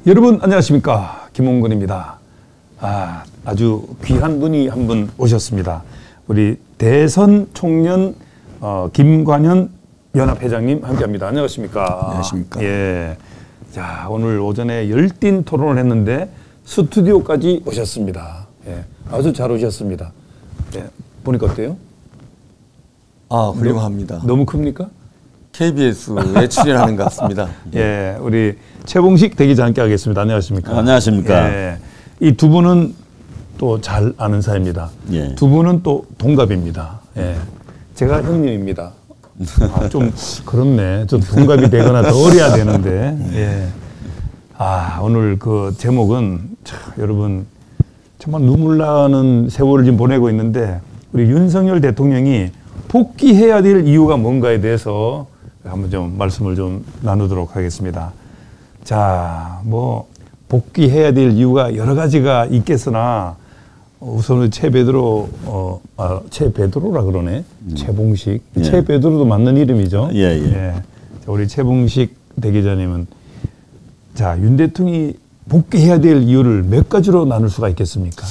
여러분 안녕하십니까, 김홍근입니다. 아주 귀한 분이 한 분 오셨습니다. 우리 대선 총련 김관현 연합회장님 함께합니다. 안녕하십니까? 안녕하십니까? 예. 자, 오늘 오전에 열띤 토론을 했는데 스튜디오까지 오셨습니다. 예. 아주 잘 오셨습니다. 예. 보니까 어때요? 훌륭합니다. 너무 큽니까? KBS에 출연하는 것 같습니다. 예, 우리 최봉식 대기자 함께 하겠습니다. 안녕하십니까? 안녕하십니까? 예, 이 두 분은 또 잘 아는 사이입니다. 예. 두 분은 또 동갑입니다. 예, 제가 형님입니다. 좀 그렇네. 좀 동갑이 되거나 더 어려야 되는데. 예. 오늘 그 제목은 여러분 정말 눈물 나는 세월을 지금 보내고 있는데, 우리 윤석열 대통령이 복귀해야 될 이유가 뭔가에 대해서 한번 좀 말씀을 좀 나누도록 하겠습니다. 자, 뭐 복귀해야 될 이유가 여러 가지가 있겠으나 우선은 최베드로라 그러네. 최봉식. 예. 최베드로도 맞는 이름이죠. 예, 예. 예. 자, 우리 최봉식 대기자님은 자, 윤 대통령이 복귀해야 될 이유를 몇 가지로 나눌 수가 있겠습니까?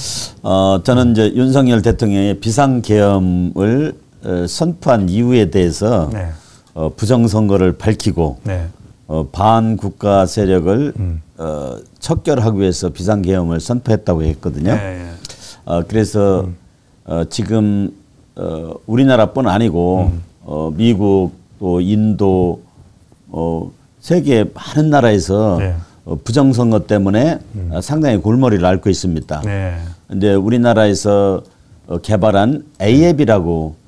저는 이제 윤석열 대통령의 비상계엄을 선포한 이유에 대해서 네. 부정선거를 밝히고 네. 반국가 세력을 척결하기 위해서 비상계엄을 선포했다고 했거든요. 네. 그래서 지금 우리나라뿐 아니고 미국 또 인도 세계 많은 나라에서 네. 부정선거 때문에 상당히 골머리를 앓고 있습니다. 네. 근데 우리나라에서 개발한 A앱이라고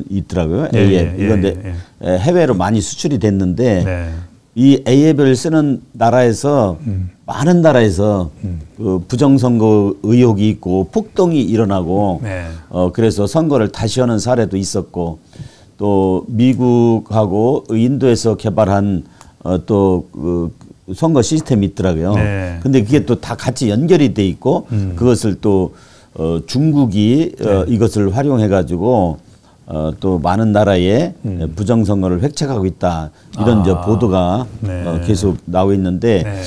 있더라고요. 예, A앱. 예, 이건데 해외로 많이 수출이 됐는데 네. 이 A앱을 쓰는 나라에서 많은 나라에서 그 부정선거 의혹이 있고 폭동이 일어나고 네. 그래서 선거를 다시 하는 사례도 있었고, 또 미국하고 인도에서 개발한 또 그 선거 시스템이 있더라고요. 네. 근데 그게 또 다 같이 연결이 돼 있고 그것을 또 중국이 이것을 활용해 가지고 또 많은 나라에 부정선거를 획책하고 있다, 이런 이제 보도가 네. 계속 나오고 있는데 네.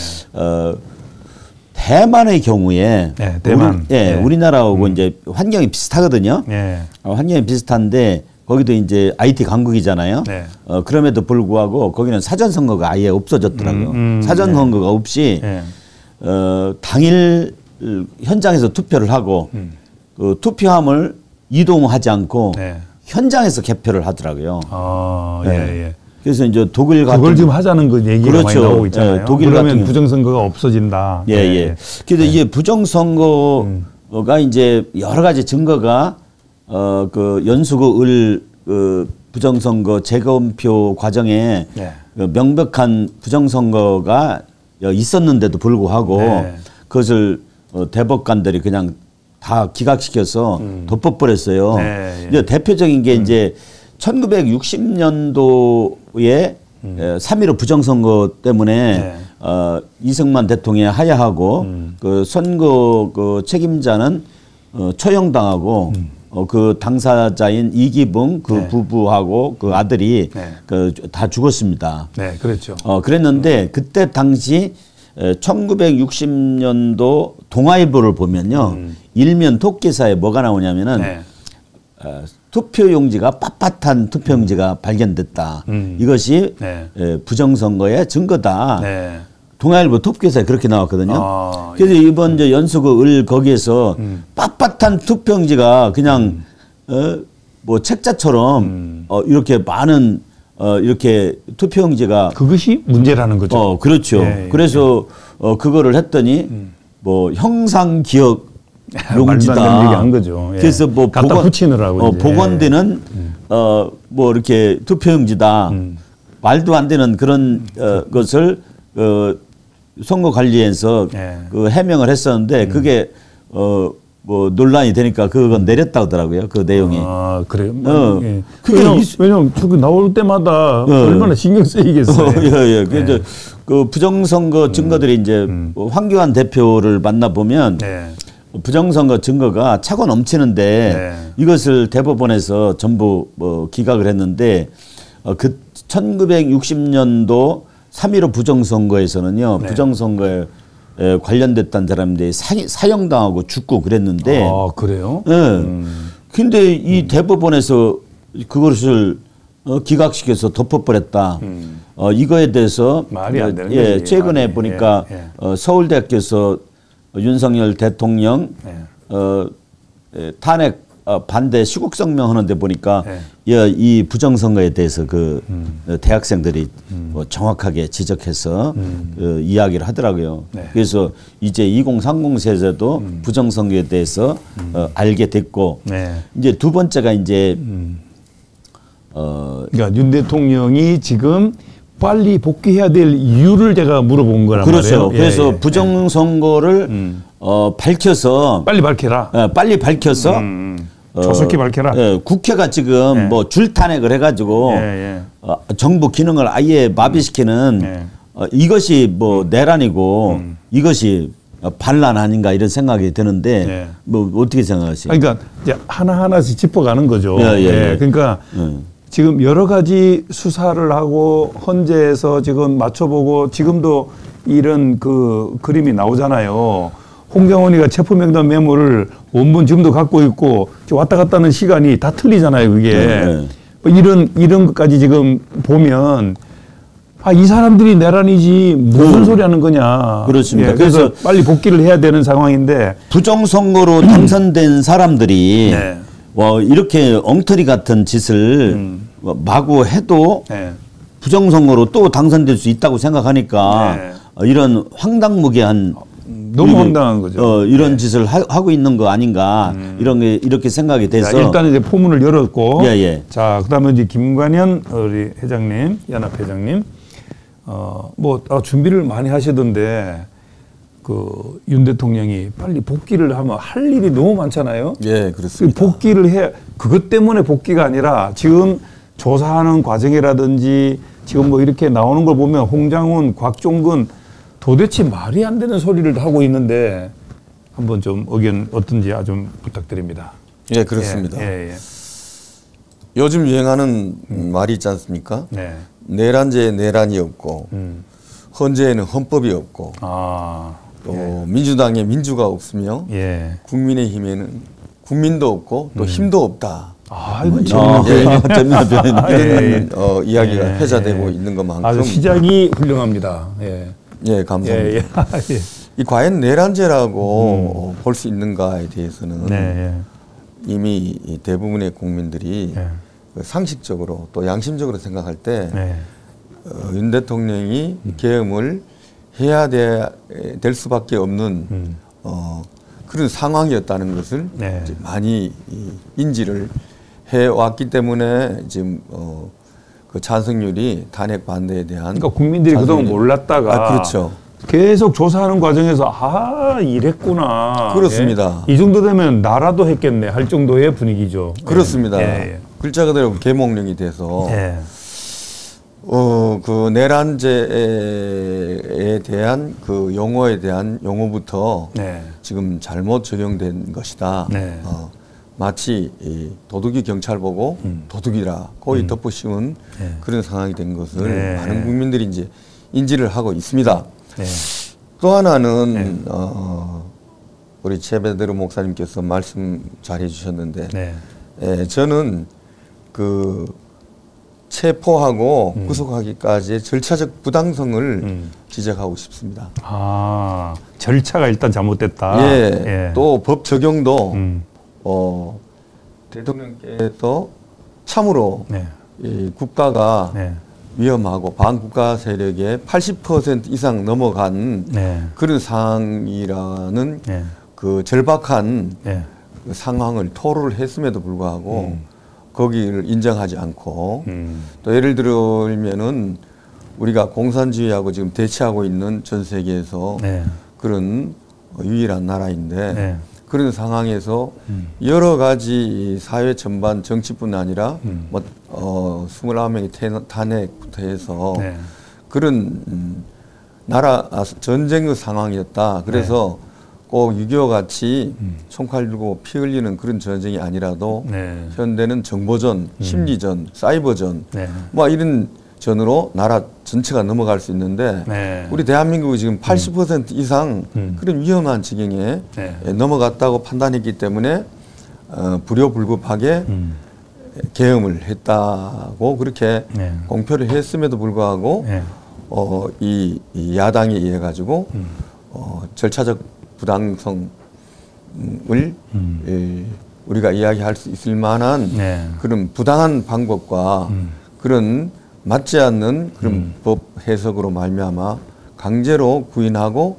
대만의 경우에 네, 대만. 우리나라하고 이제 환경이 비슷하거든요. 네. 환경이 비슷한데 거기도 이제 IT 강국이잖아요. 네. 그럼에도 불구하고 거기는 사전 선거가 아예 없어졌더라고요. 사전 선거가 없이 네. 당일 현장에서 투표를 하고 그 투표함을 이동하지 않고 네. 현장에서 개표를 하더라고요. 예, 네. 예. 그래서 이제 독일 같은 그걸 지금 하자는 그 얘기가 그렇죠. 많이 나오고 있잖아요. 예, 독일 그러면 같은 부정선거가 없어진다. 예, 예. 그래서 이게 부정선거가 이제 여러 가지 증거가 그 연수구 을 부정선거 재검표 과정에 네. 그 명백한 부정선거가 있었는데도 불구하고 네. 그것을 대법관들이 그냥 다 기각시켜서 덮어버렸어요. 네. 이제 대표적인 게 이제 1960년도에 3.15 부정선거 때문에 네. 이승만 대통령이 하야하고 그 선거 그 책임자는 처형당하고 그 당사자인 이기붕 그 네. 부부하고 그 아들이 네. 그 다 죽었습니다. 네, 그렇죠. 그랬는데 그때 당시 1960년도 동아일보를 보면요. 일면 토끼사에 뭐가 나오냐면은 네. 투표용지가 빳빳한 투표용지가 발견됐다. 이것이 네. 부정선거의 증거다. 네. 동아일보 톱기사에 그렇게 나왔거든요. 그래서 예. 이번 이제 연수구 을 거기에서 빳빳한 투표용지가 그냥 뭐 책자처럼 이렇게 많은 이렇게 투표용지가 그것이 문제라는 거죠. 그렇죠. 예, 예. 그래서 그거를 했더니 뭐 형상 기억 용지다. 말도 안 되는 얘기 한 거죠. 예. 그래서 뭐 갖다 붙이느라고 이제. 복원되는 뭐 이렇게 투표용지다. 말도 안 되는 그런 것을 선거관리에서 예. 그 해명을 했었는데 그게 뭐 논란이 되니까 그건 내렸다 하더라고요. 그 내용이. 그래요? 예. 그게 왜냐면 저거 나올 때마다 얼마나 신경 쓰이겠어요. 예. 그래서 그 부정선거 증거들이 이제 황교안 대표를 만나보면 네. 부정선거 증거가 차고 넘치는데 네. 이것을 대법원에서 전부 뭐 기각을 했는데 그 1960년도 3.15 부정선거에서는요. 네. 부정선거에 관련됐던 사람들이 사형당하고 죽고 그랬는데. 아, 그래요? 예. 근데 이 대법원에서 그것을 기각시켜서 덮어버렸다. 이거에 대해서 말이 안 되는 예, 거지. 최근에 보니까 서울대학교에서 윤석열 대통령 탄핵 반대 시국성명 하는데 보니까 이 부정선거에 대해서 그 대학생들이 정확하게 지적해서 이야기를 하더라고요. 그래서 이제 2030 세대도 부정선거에 대해서 알게 됐고 이제 두 번째가 이제 그러니까 윤 대통령이 지금 빨리 복귀해야 될 이유를 제가 물어본 거란 그렇죠. 말이에요. 그래서 부정선거를 밝혀서 빨리 밝혀라. 빨리 밝혀서 조속히 밝혀라. 국회가 지금 뭐 줄탄핵을 해가지고 정부 기능을 아예 마비시키는 이것이 뭐 내란이고 이것이 반란 아닌가 이런 생각이 드는데 뭐 어떻게 생각하세요? 그러니까 이제 하나하나씩 짚어가는 거죠. 그러니까 지금 여러 가지 수사를 하고 헌재에서 지금 맞춰보고 지금도 이런 그 그림이 나오잖아요. 홍장원이가 체포명단 메모를 원본 지금도 갖고 있고 왔다 갔다 하는 시간이 다 틀리잖아요. 그게 뭐 이런 것까지 지금 보면 이 사람들이 내란이지 무슨 소리 하는 거냐. 그렇습니다. 그래서 빨리 복귀를 해야 되는 상황인데 부정선거로 당선된 사람들이 이렇게 엉터리 같은 짓을 마구 해도 부정선거로 또 당선될 수 있다고 생각하니까 이런 황당무계한 너무 황당한 거죠. 이런 짓을 하고 있는 거 아닌가 이런 게 이렇게 생각이 돼서 자, 일단 이제 포문을 열었고 자 그다음에 이제 김관현 우리 회장님 연합 회장님 준비를 많이 하시던데 그 윤 대통령이 빨리 복귀를 하면 할 일이 너무 많잖아요. 예, 그렇습니다. 복귀를 해 그것 때문에 복귀가 아니라 지금 조사하는 과정이라든지 지금 뭐 이렇게 나오는 걸 보면 홍장훈, 곽종근 도대체 말이 안 되는 소리를 하고 있는데 한번 좀 의견 어떤지 좀 부탁드립니다. 예, 그렇습니다. 요즘 유행하는 말이 있지 않습니까? 내란제에 내란이 없고 헌재에는 헌법이 없고 또 민주당에 민주가 없으며 국민의힘에는 국민도 없고 또 힘도 없다. 이거 재밌는 이런 이야기가 회자되고 있는 것만큼 아주 시작이 훌륭합니다. 예, 감사합니다. 이 과연 내란제라고 볼 수 있는가에 대해서는 이미 대부분의 국민들이 상식적으로 또 양심적으로 생각할 때 윤 대통령이 계엄을 해야 될 수밖에 없는 그런 상황이었다는 것을 이제 많이 인지를 해왔기 때문에 지금 그 찬성률이 탄핵 반대에 대한 그러니까 국민들이 그동안 몰랐다가 그렇죠. 계속 조사하는 과정에서 이랬구나. 그렇습니다. 이 정도 되면 나라도 했겠네 할 정도의 분위기죠. 그렇습니다. 글자 그대로 계몽령이 돼서 그 내란제에 대한 그 용어에 대한 용어부터 지금 잘못 적용된 것이다. 마치 도둑이 경찰 보고 도둑이라 거의 덮어씌운 그런 상황이 된 것을 많은 국민들이 이제 인지를 하고 있습니다. 또 하나는 우리 최배대로 목사님께서 말씀 잘 해주셨는데 저는 그 체포하고 구속하기까지의 절차적 부당성을 지적하고 싶습니다. 절차가 일단 잘못됐다. 또 법 적용도 대통령께서 참으로 이 국가가 위험하고 반국가 세력의 80% 이상 넘어간 그런 상황이라는 그 절박한 그 상황을 토로를 했음에도 불구하고 거기를 인정하지 않고 또 예를 들면은 우리가 공산주의하고 지금 대치하고 있는 전 세계에서 그런 유일한 나라인데 그런 상황에서 여러 가지 사회 전반 정치뿐 아니라 29명의 탄핵부터 해서 그런 나라 전쟁의 상황이었다. 그래서 꼭 6.25 같이 총칼 들고 피 흘리는 그런 전쟁이 아니라도 현대는 정보전, 심리전, 사이버전 뭐 이런 전으로 나라 전체가 넘어갈 수 있는데 네. 우리 대한민국이 지금 80% 이상 그런 위험한 지경에 넘어갔다고 판단했기 때문에 불효불급하게 계엄을 했다고 그렇게 공표를 했음에도 불구하고 이 야당에 의해 가지고 절차적 부당성을 우리가 이야기할 수 있을 만한 그런 부당한 방법과 그런 맞지 않는 그런 법 해석으로 말미암아 강제로 구인하고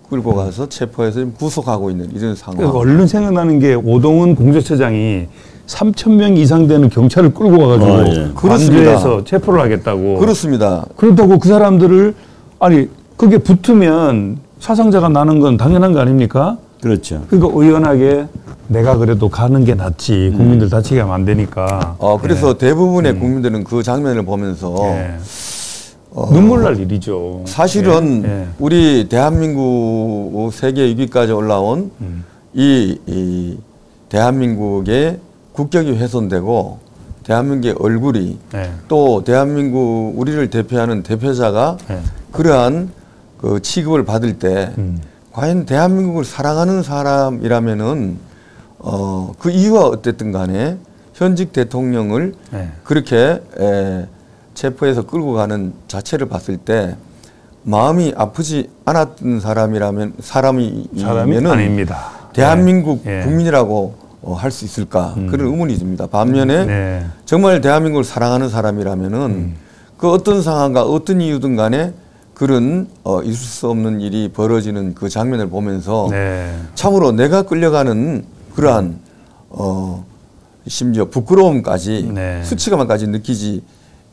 끌고 가서 체포해서 지금 구속하고 있는 이런 상황. 그러니까 얼른 생각나는 게 오동훈 공수처장이 3,000명 이상 되는 경찰을 끌고 와가지고 관저에서 체포를 하겠다고. 그렇습니다. 그렇다고 그 사람들을 아니 그게 붙으면 사상자가 나는 건 당연한 거 아닙니까? 그렇죠. 그러니까 의연하게 내가 그래도 가는 게 낫지 국민들 다치게 하면 안 되니까. 그래서 대부분의 국민들은 그 장면을 보면서 눈물 날 일이죠. 사실은 우리 대한민국 세계 6위까지 올라온 이 대한민국의 국격이 훼손되고 대한민국의 얼굴이 또 대한민국 우리를 대표하는 대표자가 그러한 그 취급을 받을 때 과연 대한민국을 사랑하는 사람이라면은 그 이유가 어쨌든 간에 현직 대통령을 그렇게 체포해서 끌고 가는 자체를 봤을 때 마음이 아프지 않았던 사람이면은 아닙니다. 대한민국 국민이라고 할 수 있을까 그런 의문이 듭니다. 반면에 정말 대한민국을 사랑하는 사람이라면은 그 어떤 상황과 어떤 이유든 간에 그런 있을 수 없는 일이 벌어지는 그 장면을 보면서 참으로 내가 끌려가는 그러한 심지어 부끄러움까지 수치감까지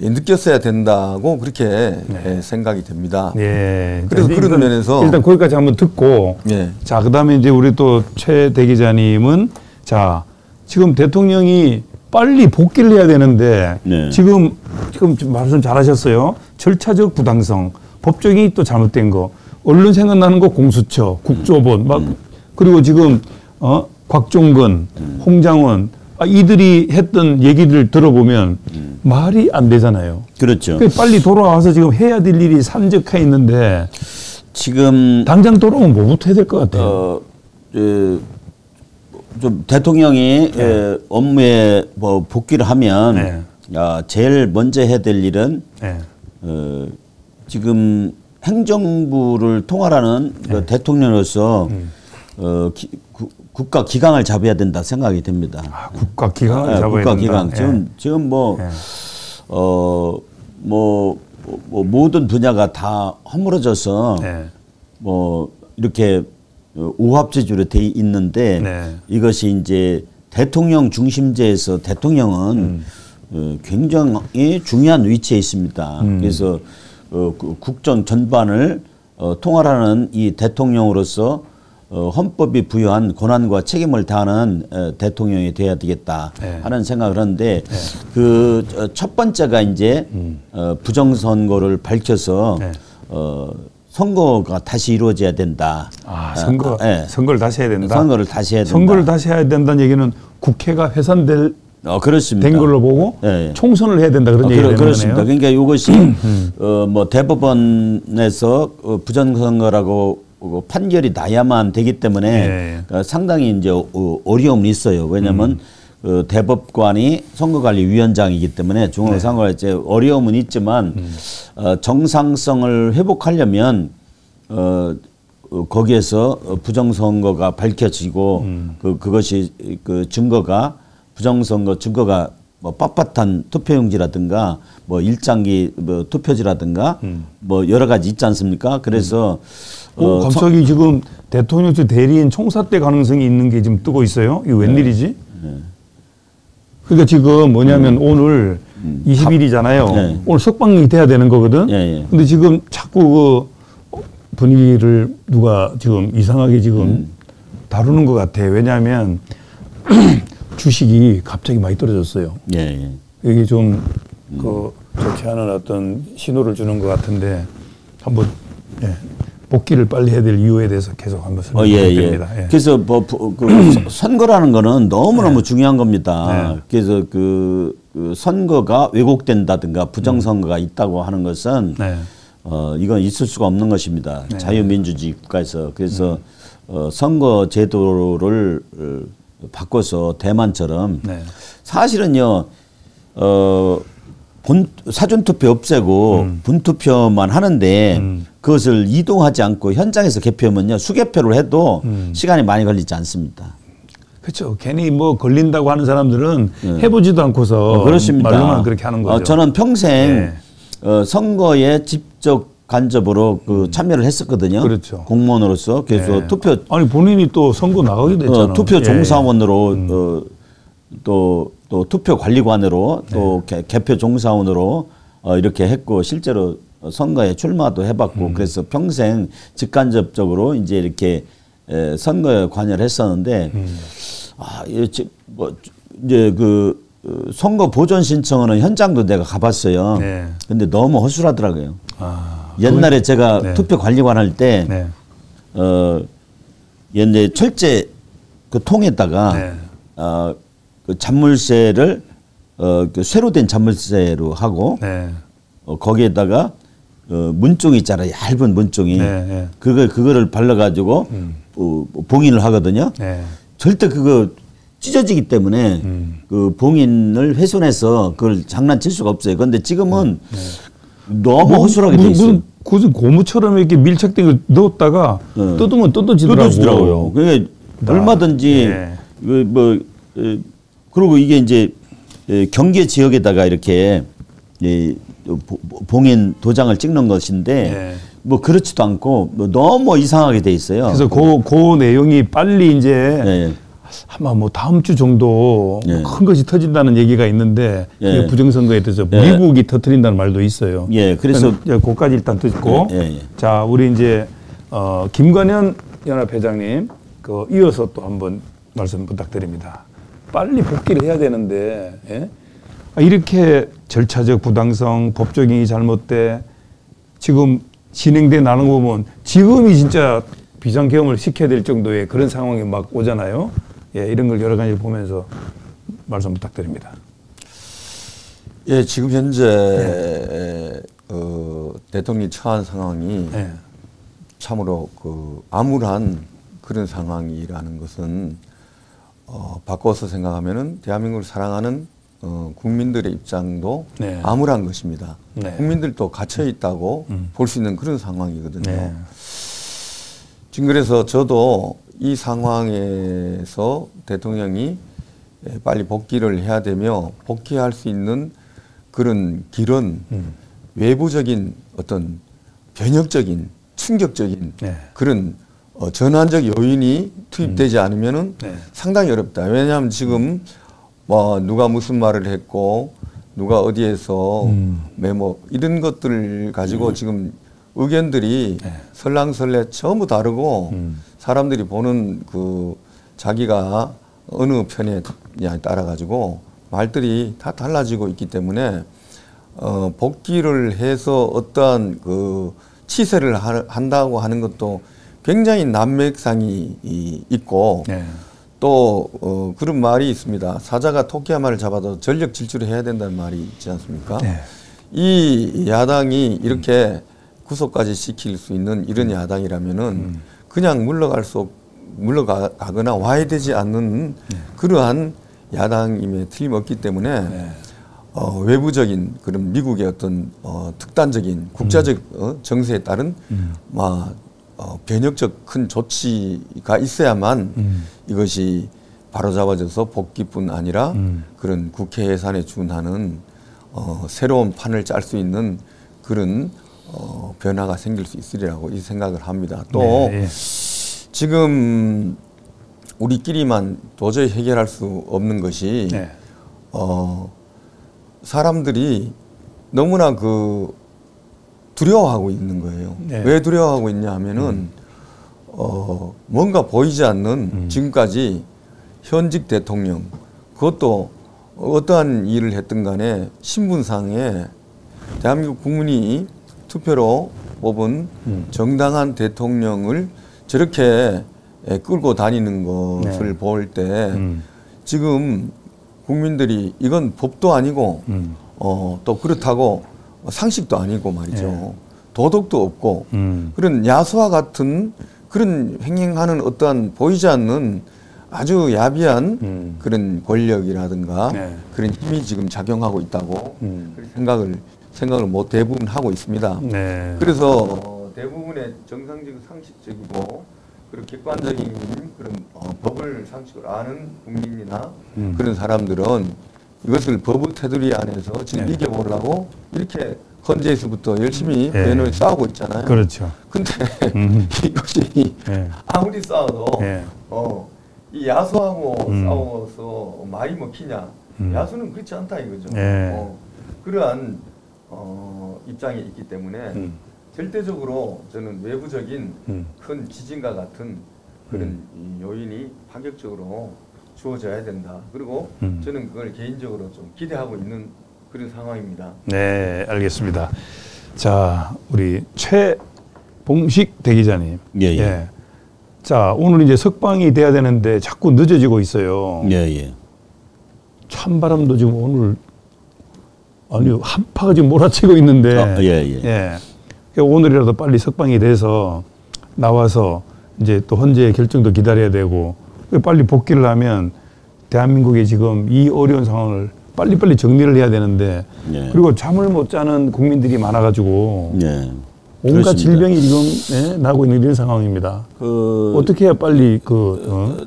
느꼈어야 된다고 그렇게 생각이 됩니다. 그래서 그런 면에서 일단 거기까지 한번 듣고 자 그다음에 이제 우리 또 최 대기자님은 자 지금 대통령이 빨리 복귀를 해야 되는데 지금 말씀 잘하셨어요. 절차적 부당성, 법적이 또 잘못된 거, 언론 생각나는 거 공수처, 국조본 막 그리고 지금 곽종건, 홍장원 이들이 했던 얘기를 들어보면 말이 안 되잖아요. 그렇죠. 빨리 돌아와서 지금 해야 될 일이 산적해 있는데 지금 당장 돌아오면 뭐부터 해야 될 것 같아요? 좀 대통령이 업무에 뭐 복귀를 하면 제일 먼저 해야 될 일은 지금 행정부를 통할하는 그 대통령으로서 국가 기강을 잡아야 된다 생각이 됩니다. 국가 기강을 잡아야 국가 된다. 기강. 지금 모든 분야가 다 허물어져서 뭐 이렇게 우합지주로 돼 있는데 이것이 이제 대통령 중심제에서 대통령은 굉장히 중요한 위치에 있습니다. 그래서 국정 전반을 통할하는 이 대통령으로서 헌법이 부여한 권한과 책임을 다하는 대통령이 돼야 되겠다 하는 생각을 하는데 그 첫 번째가 이제 부정선거를 밝혀서 선거가 다시 이루어져야 된다. 선거를 다시 해야 된다. 선거를 다시 해야 된다. 선거를 다시 해야 된다는 얘기는 국회가 해산될 그렇습니다. 된 걸로 보고 총선을 해야 된다 그런 얘기가 되는 그렇습니다. 거네요. 그러니까 이것이 뭐 대법원에서 부정선거라고 판결이 나야만 되기 때문에 상당히 이제 어려움이 있어요. 왜냐하면 대법관이 선거관리위원장이기 때문에 중앙선거가 이제 어려움은 있지만 정상성을 회복하려면 거기에서 부정선거가 밝혀지고 그것이 그 증거가 부정선거 증거가 뭐 빳빳한 투표용지라든가 뭐 일장기 뭐 투표지라든가 뭐 여러 가지 있지 않습니까? 그래서 갑자기 지금 대통령실 대리인 총사퇴 가능성이 있는 게 지금 뜨고 있어요. 이거 웬일이지? 그러니까 지금 뭐냐면 오늘 20일이잖아요. 오늘 석방이 돼야 되는 거거든. 근데 지금 자꾸 그 분위기를 누가 지금 이상하게 지금 다루는 것 같아. 왜냐하면 주식이 갑자기 많이 떨어졌어요. 이게 좀 좋지 않은 어떤 신호를 주는 것 같은데 한번 복귀를 빨리 해야 될 이유에 대해서 계속 한번 설명드립니다. 그래서 선거라는 거는 너무너무 중요한 겁니다. 그래서 그 그 선거가 왜곡된다든가 부정선거가 있다고 하는 것은 이건 있을 수가 없는 것입니다. 자유민주주의 국가에서. 그래서 선거 제도를 바꿔서 대만처럼 사실은요 사전투표 없애고 분투표만 하는데 그것을 이동하지 않고 현장에서 개표하면요 수개표를 해도 시간이 많이 걸리지 않습니다. 그렇죠. 괜히 뭐 걸린다고 하는 사람들은 해보지도 않고서 그렇습니다. 말로만 그렇게 하는 거죠. 저는 평생 선거에 직접 간접으로 참여를 했었거든요. 그렇죠. 공무원으로서 그래서 투표 아니 본인이 또 선거 나가게 됐잖아요. 투표 종사원으로 또 투표 관리관으로 또 개표 종사원으로 이렇게 했고 실제로 선거에 출마도 해봤고 그래서 평생 직간접적으로 이제 이렇게 선거에 관여를 했었는데 이제 그 선거 보존 신청은 현장도 내가 가봤어요. 근데 너무 허술하더라고요. 옛날에 제가 투표 관리관 할 때 이제 철제 그 통에다가 그 잔물쇠를 그 쇠로 된 잔물쇠로 하고 거기에다가 문종이 있잖아요. 얇은 문종이 그거를 발라가지고 봉인을 하거든요. 절대 그거 찢어지기 때문에 그 봉인을 훼손해서 그걸 장난칠 수가 없어요. 그런데 지금은 너무 허술하게 돼 있어요. 무슨 고무처럼 이렇게 밀착된 걸 넣었다가 뜯으면 뜯어지더라고요. 그러니까 얼마든지 그리고 이게 이제 경계 지역에다가 이렇게 봉인 도장을 찍는 것인데 뭐 그렇지도 않고 뭐 너무 이상하게 돼 있어요. 그래서 그 내용이 빨리 이제 아마 뭐 다음 주 정도 큰 것이 터진다는 얘기가 있는데 부정선거에 대해서 미국이 터뜨린다는 말도 있어요. 그래서 그까지 일단 듣고 자 우리 이제 김관현 연합회장님 이어서 또 한번 말씀 부탁드립니다. 빨리 복귀를 해야 되는데 이렇게 절차적 부당성, 법적이 잘못돼 지금 진행돼 나는 거 보면 지금이 진짜 비상계엄을 시켜야 될 정도의 그런 상황이 막 오잖아요. 이런 걸 여러 가지 보면서 말씀 부탁드립니다. 지금 현재 대통령이 처한 상황이 참으로 암울한 그런 상황이라는 것은 바꿔서 생각하면은 대한민국을 사랑하는 국민들의 입장도 암울한 것입니다. 국민들도 갇혀 있다고 볼 수 있는 그런 상황이거든요. 지금 그래서 저도 이 상황에서 대통령이 빨리 복귀를 해야 되며 복귀할 수 있는 그런 길은 외부적인 어떤 변혁적인 충격적인 그런 전환적 요인이 투입되지 않으면은 상당히 어렵다. 왜냐하면 지금 뭐 누가 무슨 말을 했고 누가 어디에서 메모 이런 것들 가지고 지금 의견들이 설랑설레 전부 다르고 사람들이 보는 자기가 어느 편에 따라 가지고 말들이 다 달라지고 있기 때문에 복귀를 해서 어떠한 치세를 한다고 하는 것도 굉장히 난맥상이 있고 또 그런 말이 있습니다. 사자가 토끼 한 마리를 잡아도 전력 질주를 해야 된다는 말이 있지 않습니까? 이 야당이 이렇게 구속까지 시킬 수 있는 이런 야당이라면은 그냥 물러가거나 와야 되지 않는 그러한 야당임에 틀림없기 때문에 외부적인 그런 미국의 어떤 특단적인 국제적 정세에 따른 변혁적 큰 조치가 있어야만 이것이 바로잡아져서 복귀뿐 아니라 그런 국회 예산에 준하는 새로운 판을 짤 수 있는 그런 변화가 생길 수 있으리라고 이 생각을 합니다. 또 지금 우리끼리만 도저히 해결할 수 없는 것이 사람들이 너무나 두려워하고 있는 거예요. 왜 두려워하고 있냐 하면은 뭔가 보이지 않는 지금까지 현직 대통령 그것도 어떠한 일을 했든 간에 신분상에 대한민국 국민이 투표로 뽑은 정당한 대통령을 저렇게 끌고 다니는 것을 볼 때 지금 국민들이 이건 법도 아니고 또 그렇다고 상식도 아니고 말이죠. 예. 도덕도 없고 그런 야수와 같은 그런 횡행하는 어떠한 보이지 않는 아주 야비한 그런 권력이라든가 네. 그런 힘이 지금 작용하고 있다고 생각을 뭐 대부분 하고 있습니다. 네. 그래서 대부분의 정상적이고 상식적이고 그리고 객관적인 그런 법을 상식을 아는 국민이나 그런 사람들은 이것을 법의 테두리 안에서 지금 네. 이겨보려고 이렇게 헌재에서부터 열심히 매너를 싸우고 있잖아요. 그렇죠. 근데 이것이 아무리 싸워도 이 야수하고 싸워서 많이 먹히냐? 야수는 그렇지 않다 이거죠. 그러한 입장에 있기 때문에 절대적으로 저는 외부적인 큰 지진과 같은 그런 이 요인이 파격적으로 주어져야 된다. 그리고 저는 그걸 개인적으로 좀 기대하고 있는 그런 상황입니다. 네, 알겠습니다. 자, 우리 최봉식 대기자님. 예. 자, 오늘 이제 석방이 돼야 되는데 자꾸 늦어지고 있어요. 예. 찬바람도 지금 오늘 한파가 지금 몰아치고 있는데. 예. 그러니까 오늘이라도 빨리 석방이 돼서 나와서 이제 또 헌재의 결정도 기다려야 되고 빨리 복귀를 하면 대한민국이 지금 이 어려운 상황을 빨리빨리 정리를 해야 되는데 그리고 잠을 못 자는 국민들이 많아가지고 온갖 질병이 지금 나고 있는 이런 상황입니다. 어떻게 해야 빨리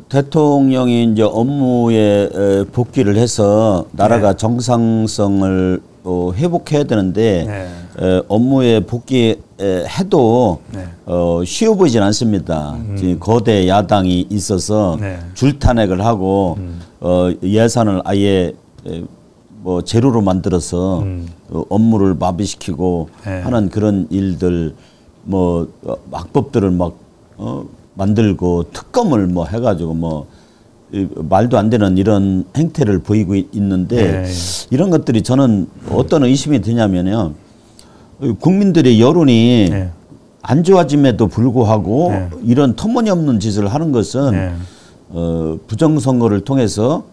대통령이 이제 업무에 복귀를 해서 나라가 정상성을 회복해야 되는데 업무에 복귀해도 쉬워 보이진 않습니다. 지금 거대 야당이 있어서 줄탄핵을 하고 예산을 아예 뭐 제로로 만들어서 업무를 마비시키고 하는 그런 일들 뭐 악법들을 막 만들고 특검을 뭐 해가지고 뭐 말도 안 되는 이런 행태를 보이고 있는데 이런 것들이 저는 어떤 의심이 드냐면요. 국민들의 여론이 안 좋아짐에도 불구하고 이런 터무니없는 짓을 하는 것은 부정선거를 통해서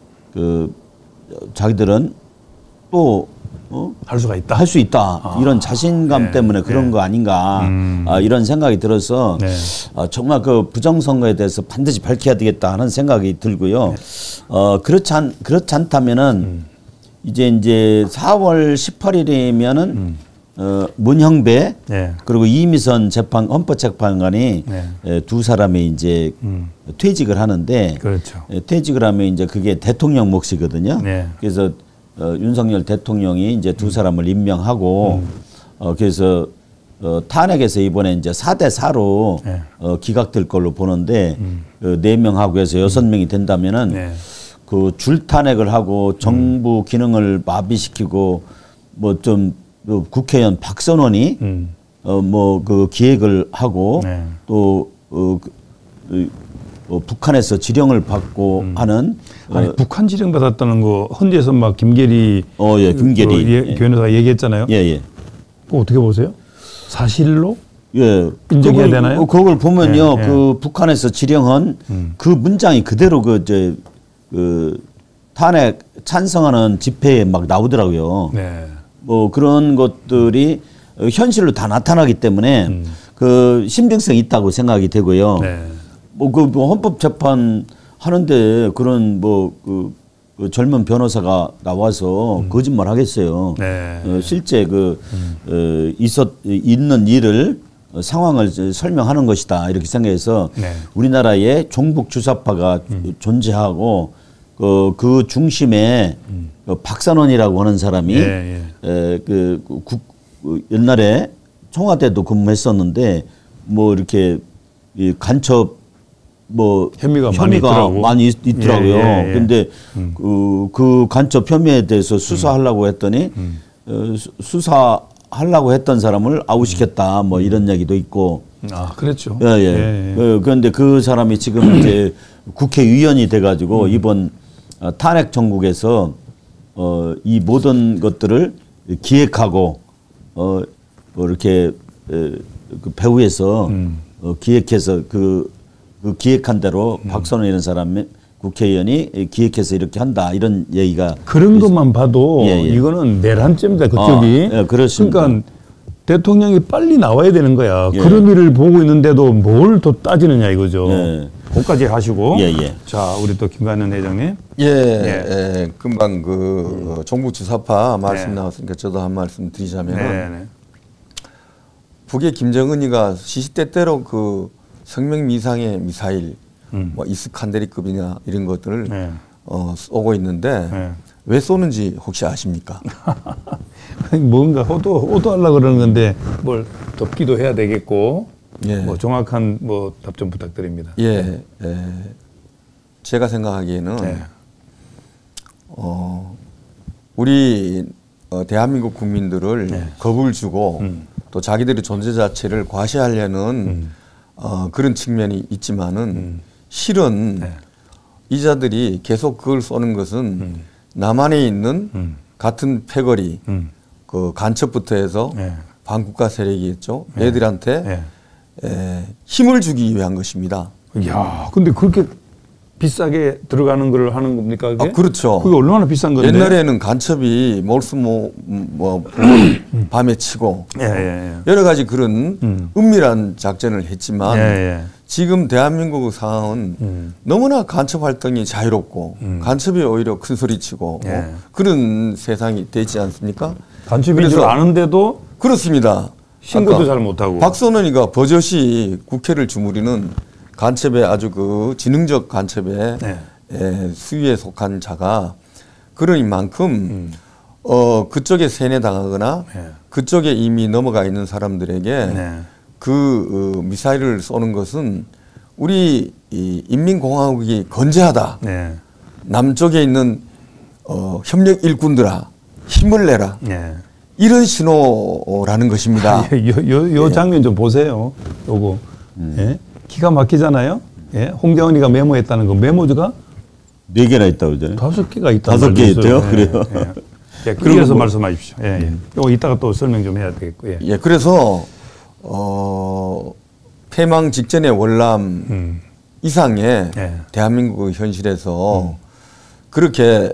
자기들은 또 할 수가 있다. 할 수 있다. 이런 자신감 때문에 그런 거 아닌가 이런 생각이 들어서 정말 그 부정선거에 대해서 반드시 밝혀야 되겠다 하는 생각이 들고요. 그렇지 않다면은 이제 4월 18일이면은 문형배 그리고 이미선 헌법재판관이 두 사람이 이제 퇴직을 하는데 그렇죠. 퇴직을 하면 이제 그게 대통령 몫이거든요. 그래서 윤석열 대통령이 이제 두 사람을 임명하고 그래서 탄핵에서 이번에 이제 4대4로 기각될 걸로 보는데 4명하고 해서 6명이 된다면은 그 줄탄핵을 하고 정부 기능을 마비시키고 뭐 좀 국회의원 박선원이 뭐 그 기획을 하고 또 북한에서 지령을 받고 하는 아니 북한 지령 받았다는 거 헌재에서 막 김계리 변호사가 얘기했잖아요. 그거 어떻게 보세요? 사실로? 인정해야 되나요? 그걸 보면요, 그 북한에서 지령한 그 문장이 그대로 그 탄핵 찬성하는 집회에 막 나오더라고요. 뭐 그런 것들이 현실로 다 나타나기 때문에 그 신빙성이 있다고 생각이 되고요. 뭐 그 헌법재판 하는데 그런 그 젊은 변호사가 나와서 거짓말 하겠어요. 실제 있는 일을 상황을 설명하는 것이다 이렇게 생각해서 우리나라에 종북 주사파가 존재하고 그 중심에 박선원이라고 하는 사람이 옛날에 청와대도 근무했었는데 뭐 이렇게 간첩 뭐 혐의가 많이 있더라고요. 근데 그 간첩 혐의에 대해서 수사하려고 했더니 수사하려고 했던 사람을 아웃시켰다 뭐 이런 얘기도 있고. 그렇죠. 그런데 그 사람이 지금 이제 국회의원이 돼가지고 이번 탄핵 정국에서 이 모든 것들을 기획하고 이렇게 그 배후에서 기획해서 그 기획한 대로 박선원 이런 사람이 국회의원이 기획해서 이렇게 한다 이런 얘기가 그런 것만 봐도 이거는 내란죄입니다. 그쪽이. 그렇습니다. 그러니까 대통령이 빨리 나와야 되는 거야. 그런 일을 보고 있는데도 뭘 또 따지느냐 이거죠. 그것까지 하시고. 자, 우리 또 김관현 회장님. 금방 그 종북 주사파 말씀 나왔으니까 저도 한 말씀 드리자면 북의 김정은이가 시시때때로 그 생명미상의 미사일 뭐 이스칸데리급이나 이런 것들을 쏘고 있는데 왜 쏘는지 혹시 아십니까? 뭔가 호도하려고 그러는 건데 뭘 덮기도 해야 되겠고 뭐 정확한 뭐 답변 부탁드립니다. 제가 생각하기에는 우리 대한민국 국민들을 겁을 주고 또 자기들의 존재 자체를 과시하려는 그런 측면이 있지만은 실은 이자들이 계속 그걸 쏘는 것은 남한에 있는 같은 패거리 그 간첩부터 해서 반국가 세력이겠죠. 얘들한테 힘을 주기 위한 것입니다. 야, 근데 그렇게 비싸게 들어가는 걸 하는 겁니까? 그게? 그렇죠. 그게 얼마나 비싼 건데? 옛날에는 간첩이 몰수 밤에 치고 여러 가지 그런 은밀한 작전을 했지만 지금 대한민국 상황은 너무나 간첩 활동이 자유롭고 간첩이 오히려 큰 소리치고 그런 세상이 되지 않습니까? 간첩인 줄 아는데도 그렇습니다. 신고도 잘 못하고. 박선원이가 버젓이 국회를 주무리는 간첩의 아주 그 지능적 간첩의 수위에 속한 자가 그러니 만큼 그쪽에 세뇌당하거나 그쪽에 이미 넘어가 있는 사람들에게 그 미사일을 쏘는 것은 우리 이 인민공화국이 건재하다. 남쪽에 있는 협력 일꾼들아 힘을 내라. 이런 신호라는 것입니다. 요 장면 좀 보세요. 요거. 기가 막히잖아요. 홍장은이가 메모했다는 거 메모가 4개나 있다고 그러잖아요. 5개가 있다. 5개 있대요. 그래요. 그래서 말씀하십시오. 요거 이따가 또 설명 좀 해야 되겠고. 그래서 폐망 직전의 월남 이상의 대한민국 현실에서 그렇게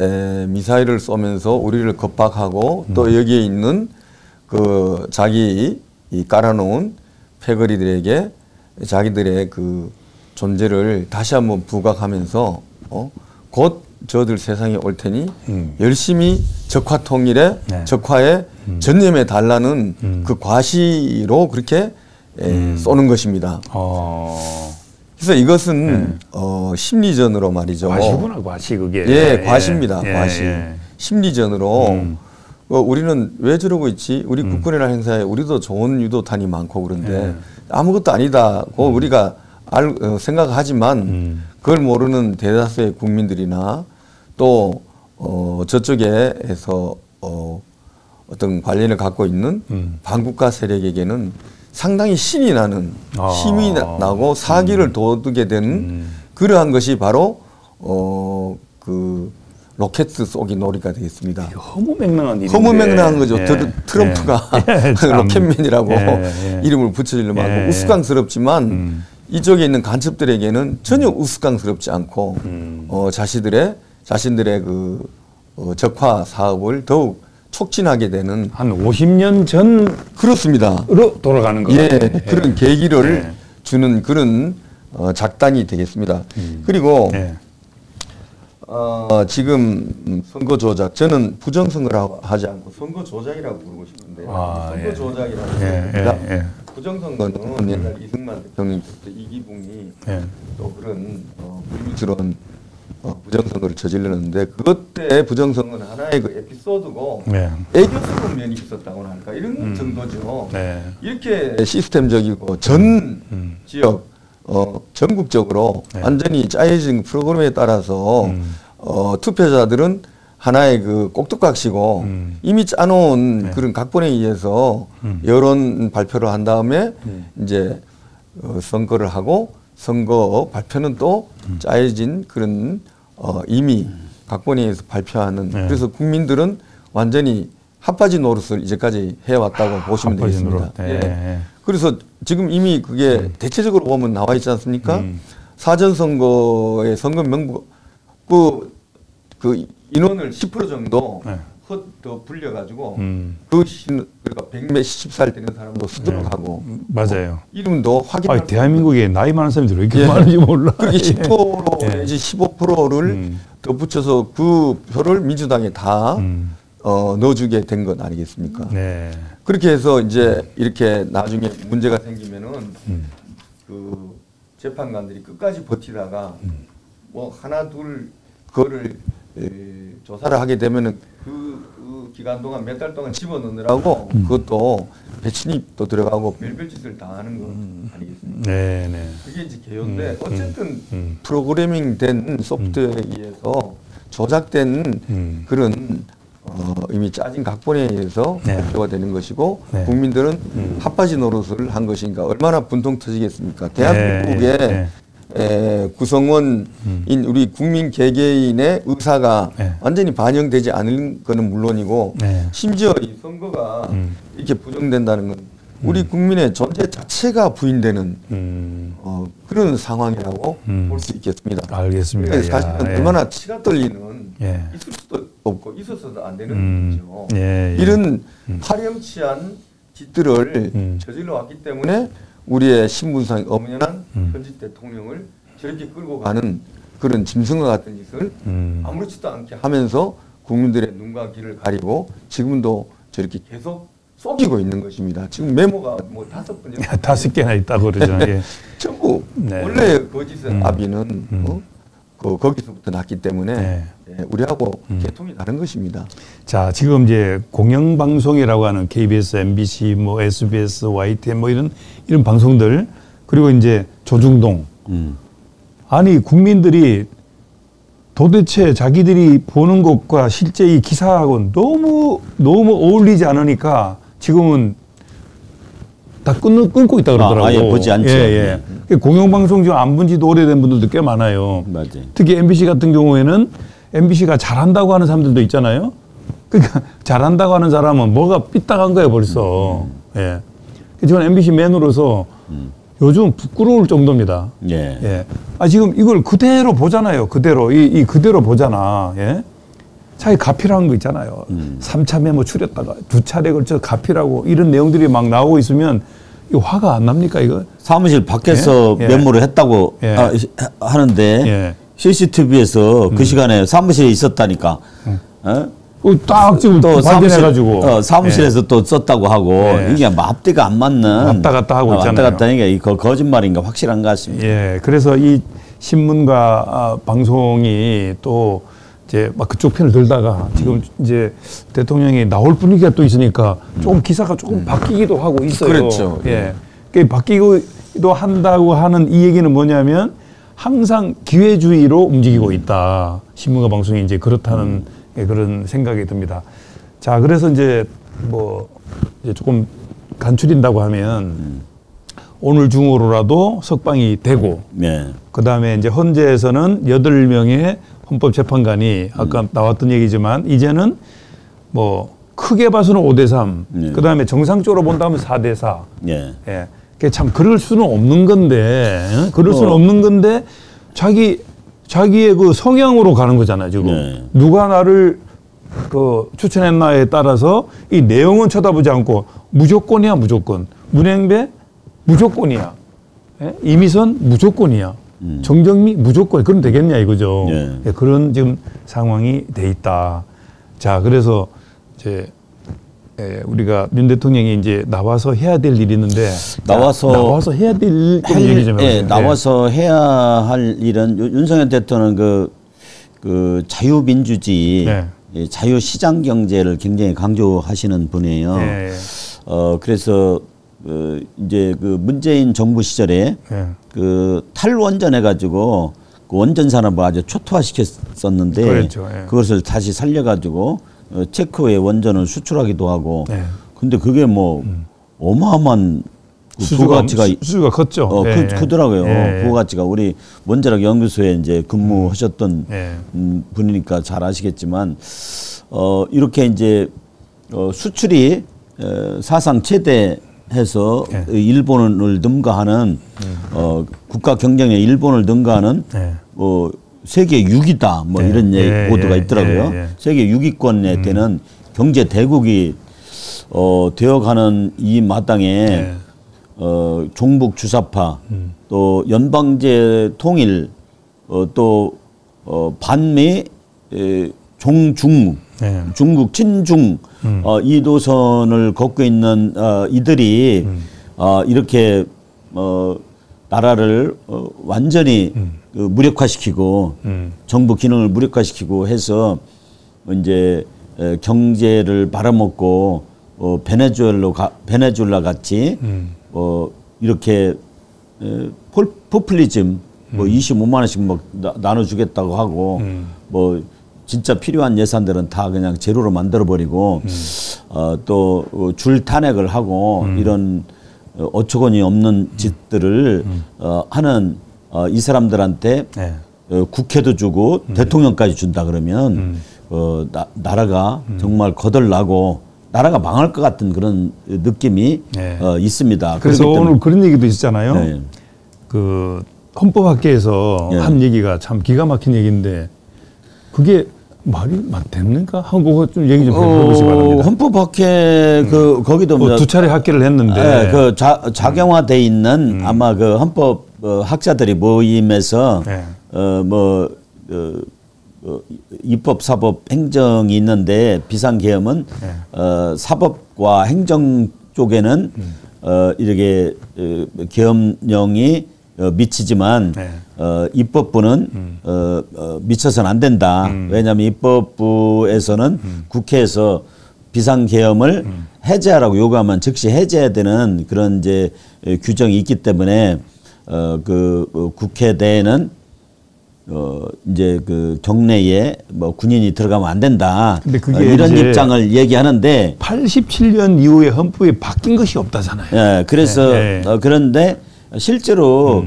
미사일을 쏘면서 우리를 겁박하고 또 여기에 있는 그 자기 깔아놓은 패거리들에게 자기들의 그 존재를 다시 한번 부각하면서 곧 저들 세상에 올 테니 열심히 적화 통일에 적화에 전념해 달라는 그 과시로 그렇게 쏘는 것입니다. 그래서 이것은 심리전으로 말이죠. 과시구나, 과시 그게. 과시입니다. 과시. 심리전으로 우리는 왜 저러고 있지? 우리 국군이라는 행사에 우리도 좋은 유도탄이 많고 그런데 아무것도 아니다고 우리가 생각하지만 그걸 모르는 대다수의 국민들이나 또 저쪽에서 어떤 관련을 갖고 있는 반국가 세력에게는 상당히 신이 나는 힘이 나고 사기를 돋우게 되는 그러한 것이 바로 그 로켓 쏘기 놀이가 되겠습니다. 허무맹랑한 일인데. 허무맹랑한 거죠. 트럼프가 로켓맨이라고 이름을 붙여주려고 하고 우스꽝스럽지만 이쪽에 있는 간첩들에게는 전혀 우스꽝스럽지 않고 자신들의 그 적화 사업을 더욱 촉진하게 되는 한 50년 전 그렇습니다로 돌아가는 거예요. 그런 계기를 주는 그런 작단이 되겠습니다. 그리고 지금 선거 조작 저는 부정선거라고 하지 않고 선거 조작이라고 부르고 싶은데 선거 조작이라고 합니다. 부정선거는 옛날 이승만 대통령부터 이기붕이 또 그런 불미스러운 부정선거를 저질렀는데 그때 부정선거는 하나의 그 에피소드고 애교스러운 면이 있었다고나 할까 이런 정도죠. 이렇게 시스템적이고 전 지역 전국적으로 완전히 짜여진 프로그램에 따라서 투표자들은 하나의 그 꼭두각시고 이미 짜놓은 그런 각본에 의해서 여론 발표를 한 다음에 이제 선거를 하고 선거 발표는 또 짜여진 그런 이미 각본에 의해서 발표하는 그래서 국민들은 완전히 핫바지 노릇을 이제까지 해왔다고 보시면 되겠습니다. 그래서 지금 이미 그게 대체적으로 보면 나와 있지 않습니까? 사전선거의 선거 명부 그 인원을 10% 정도 네. 더 불려가지고 그러니까 100몇십 살 되는 사람도 쓰도록 하고 맞아요. 이름도 확인할 대한민국에 나이 많은 사람들이 왜 이렇게 많은지 몰라. 그렇게 10% 내지 15%를 더 붙여서 그 표를 민주당에 다 넣어주게 된 것 아니겠습니까? 네. 그렇게 해서 이제 이렇게 나중에 문제가 생기면은 그 재판관들이 끝까지 버티다가 뭐 하나 둘 그거를 조사를 하게 되면은 그 기간 동안 몇 달 동안 집어넣느라고 그것도 배친입도 들어가고 별별 짓을 다 하는 거 아니겠습니까? 네, 네. 그게 이제 개요인데 어쨌든 프로그래밍 된 소프트웨어에 의해서 조작된 그런 이미 짜진 각본에 의해서 발표가 되는 것이고 국민들은 핫바지 노릇을 한 것인가 얼마나 분통 터지겠습니까? 대한민국의 구성원인 우리 국민 개개인의 의사가 완전히 반영되지 않은 것은 물론이고 심지어 이 선거가 이렇게 부정된다는 건 우리 국민의 존재 자체가 부인되는 그런 상황이라고 볼 수 있겠습니다. 알겠습니다. 사실은 얼마나 치가 떨리는 있을 수도 없고 있어서도 안 되는 일이죠. 이런 파렴치한 짓들을 저질러 왔기 때문에 우리의 신분상이 엄연한 현직 대통령을 저렇게 끌고 가는 그런 짐승과 같은 짓을 아무렇지도 않게 하면서 국민들의 눈과 귀를 가리고 지금도 저렇게 계속 속이고 있는 것입니다. 지금 메모가 뭐 5번 5개나 있다고 그러죠. 예. 전부 원래 거짓의 아비는 거기서부터 났기 때문에 우리하고 계통이 다른 것입니다. 자, 지금 이제 공영방송이라고 하는 KBS, MBC, 뭐 SBS, YTN 뭐 이런 방송들 그리고 이제 조중동 아니 국민들이 도대체 자기들이 보는 것과 실제 이 기사하고는 너무 어울리지 않으니까 지금은 다 끊고 있다 그러더라고요. 아예 보지 않죠. 공영방송 지금 안 본 지도 오래된 분들도 꽤 많아요. 맞아요. 특히 MBC 같은 경우에는 MBC가 잘한다고 하는 사람들도 있잖아요. 그러니까 잘한다고 하는 사람은 뭐가 삐딱한 거예요 벌써. 예. 저는 MBC 맨으로서 요즘 부끄러울 정도입니다. 지금 이걸 그대로 보잖아요. 그대로 그대로 보잖아. 예. 자기 가필한 거 있잖아요. 3차 메모 추렸다가 2차례 걸쳐 가필하고 이런 내용들이 막 나오고 있으면 이거 화가 안 납니까 이거? 사무실 밖에서 메모를 했다고 하는데 CCTV에서 그 시간에 사무실에 있었다니까. 딱 지금 또 발견해가지고 사무실에서 또 썼다고 하고 이게 앞뒤가 안 맞는 왔다 갔다 하고 있잖아요. 왔다 갔다 하니까 이거 거짓말인가 확실한 것 같습니다. 그래서 이 신문과 방송이 또 이제 막 그쪽 편을 들다가 지금 이제 대통령이 나올 분위기가 또 있으니까 조금 기사가 조금 바뀌기도 하고 있어요. 그렇죠. 바뀌기도 한다고 하는 이 얘기는 뭐냐면 항상 기회주의로 움직이고 있다. 신문과 방송이 이제 그렇다는 그런 생각이 듭니다. 자, 그래서 이제 뭐 이제 조금 간추린다고 하면 오늘 중으로라도 석방이 되고 그 다음에 이제 헌재에서는 8명의 헌법재판관이 아까 나왔던 얘기지만 이제는 뭐 크게 봐서는 5대3 그 다음에 정상적으로 본다면 4대4 그게 참 그럴 수는 없는 건데 자기의 그 성향으로 가는 거잖아요 지금 누가 나를 그 추천했나에 따라서 이 내용은 쳐다보지 않고 무조건이야 무조건 문행배 무조건이야 이미선 무조건이야 정정미 무조건 그럼 되겠냐 이거죠. 그런 지금 상황이 돼 있다. 자, 그래서 이제 우리가 윤 대통령이 이제 나와서 해야 될 일이 있는데 나와서 해야 될 얘기 좀 해보세요. 나와서 해야 할 일은 윤석열 대통령은 그 자유민주주의, 자유시장 경제를 굉장히 강조하시는 분이에요. 그래서 이제 그 문재인 정부 시절에 그 탈원전 해가지고 그 원전 산업을 아주 초토화시켰었는데 그것을 다시 살려가지고 체코에 원전을 수출하기도 하고 근데 그게 뭐 어마어마한 수주가 컸죠. 크더라고요. 부가가치가 우리 원자력 연구소에 이제 근무하셨던 분이니까 잘 아시겠지만 이렇게 이제 수출이 사상 최대 해서 일본을 능가하는 국가 경쟁에 일본을 능가하는 세계 6위다 뭐 이런 보도가 있더라고요. 세계 6위권에 되는 경제 대국이 되어가는 이 마땅에 종북 주사파 또 연방제 통일 또 반미 종중 중국 친중 이 노선을 걷고 있는 이들이 이렇게 나라를 완전히 무력화시키고 정부 기능을 무력화시키고 해서 이제 경제를 말아먹고 베네수엘라 같이 이렇게 포퓰리즘 뭐 25만 원씩 뭐 나눠주겠다고 하고 뭐 진짜 필요한 예산들은 다 그냥 제로로 만들어버리고 또 줄 탄핵을 하고 이런 어처구니 없는 짓들을 하는 이 사람들한테 국회도 주고 대통령까지 준다 그러면 나라가 정말 거덜나고 나라가 망할 것 같은 그런 느낌이 있습니다. 그래서 오늘 그런 얘기도 있잖아요. 그 헌법학계에서 한 얘기가 참 기가 막힌 얘기인데 그게 말이 됩니까? 한국어 좀 얘기 좀 해보시기 바랍니다. 헌법학회 거기도 두 차례 학회를 했는데 그 작용화돼 있는 아마 그 헌법 학자들이 모임에서 입법, 사법, 행정이 있는데 비상계엄은 사법과 행정 쪽에는 이렇게 계엄령이 미치지만 입법부는 미쳐서는 안 된다. 왜냐하면 입법부에서는 국회에서 비상계엄을 해제하라고 요구하면 즉시 해제해야 되는 그런 이제 규정이 있기 때문에 그 국회 내에는 이제 그 경내에 뭐 군인이 들어가면 안 된다. 근데 그게 이런 입장을 얘기하는데 87년 이후에 헌법이 바뀐 것이 없다잖아요. 그래서 그런데 실제로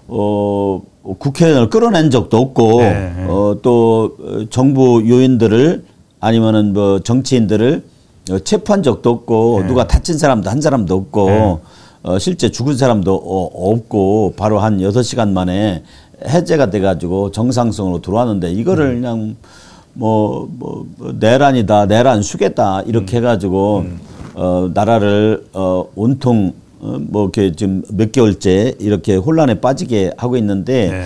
국회의원을 끌어낸 적도 없고 또 정부 요인들을 아니면은 뭐 정치인들을 체포한 적도 없고 누가 다친 사람도 한 사람도 없고 실제 죽은 사람도 없고 바로 한 6시간 만에 해제가 돼가지고 정상성으로 들어왔는데 이거를 그냥 내란이다, 내란 수계다 이렇게 해가지고 나라를 온통 이렇게 지금 몇 개월째 이렇게 혼란에 빠지게 하고 있는데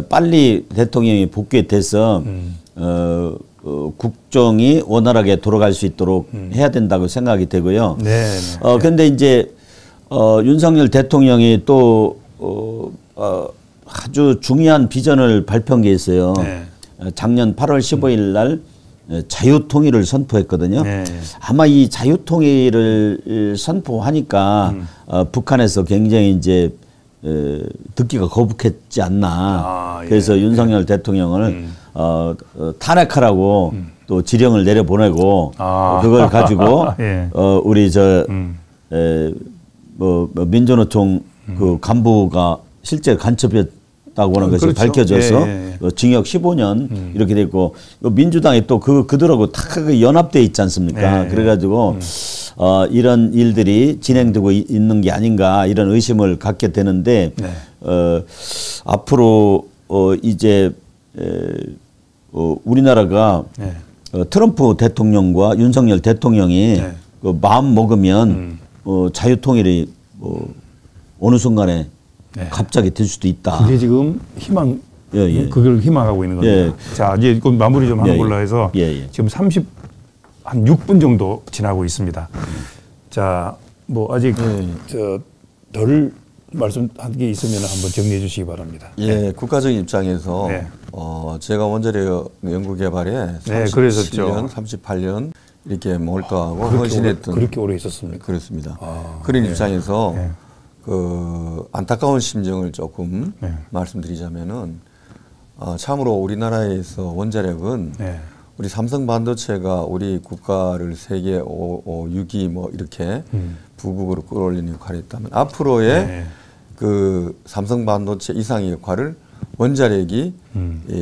빨리 대통령이 복귀돼서 국정이 원활하게 돌아갈 수 있도록 해야 된다고 생각이 되고요. 그런데 이제 윤석열 대통령이 또 아주 중요한 비전을 발표한 게 있어요. 작년 8월 15일 날 자유통일을 선포했거든요. 아마 이 자유통일을 선포하니까 북한에서 굉장히 이제 듣기가 거북했지 않나. 그래서 윤석열 대통령을 탄핵하라고 또 지령을 내려보내고 그걸 가지고 우리 민주노총 그 간부가 실제 간첩이었다고 하는 것이 밝혀져서 징역 15년 이렇게 됐고 민주당이 또 그들하고 다 연합돼 있지 않습니까? 그래가지고 이런 일들이 진행되고 있는 게 아닌가 이런 의심을 갖게 되는데 앞으로 이제 우리나라가 트럼프 대통령과 윤석열 대통령이 그 마음 먹으면 자유통일이 어느 순간에 갑자기 될 수도 있다. 그게 지금 희망, 그걸 희망하고 있는 겁니다. 자, 이제 마무리 좀 하는 걸로 해서 지금 한 6분 정도 지나고 있습니다. 자, 뭐 아직 덜 말씀한 게 있으면 한번 정리해 주시기 바랍니다. 국가적인 입장에서 제가 원자력 연구개발에 37년, 38년 이렇게 몰두하고 헌신했던 그렇게 오래 있었습니까? 그렇습니다. 그런 입장에서 그 안타까운 심정을 조금 말씀드리자면은 참으로 우리나라에서 원자력은 우리 삼성 반도체가 우리 국가를 세계 6위 뭐 이렇게 부국으로 끌어올리는 역할을 했다면 앞으로의 그 삼성 반도체 이상의 역할을 원자력이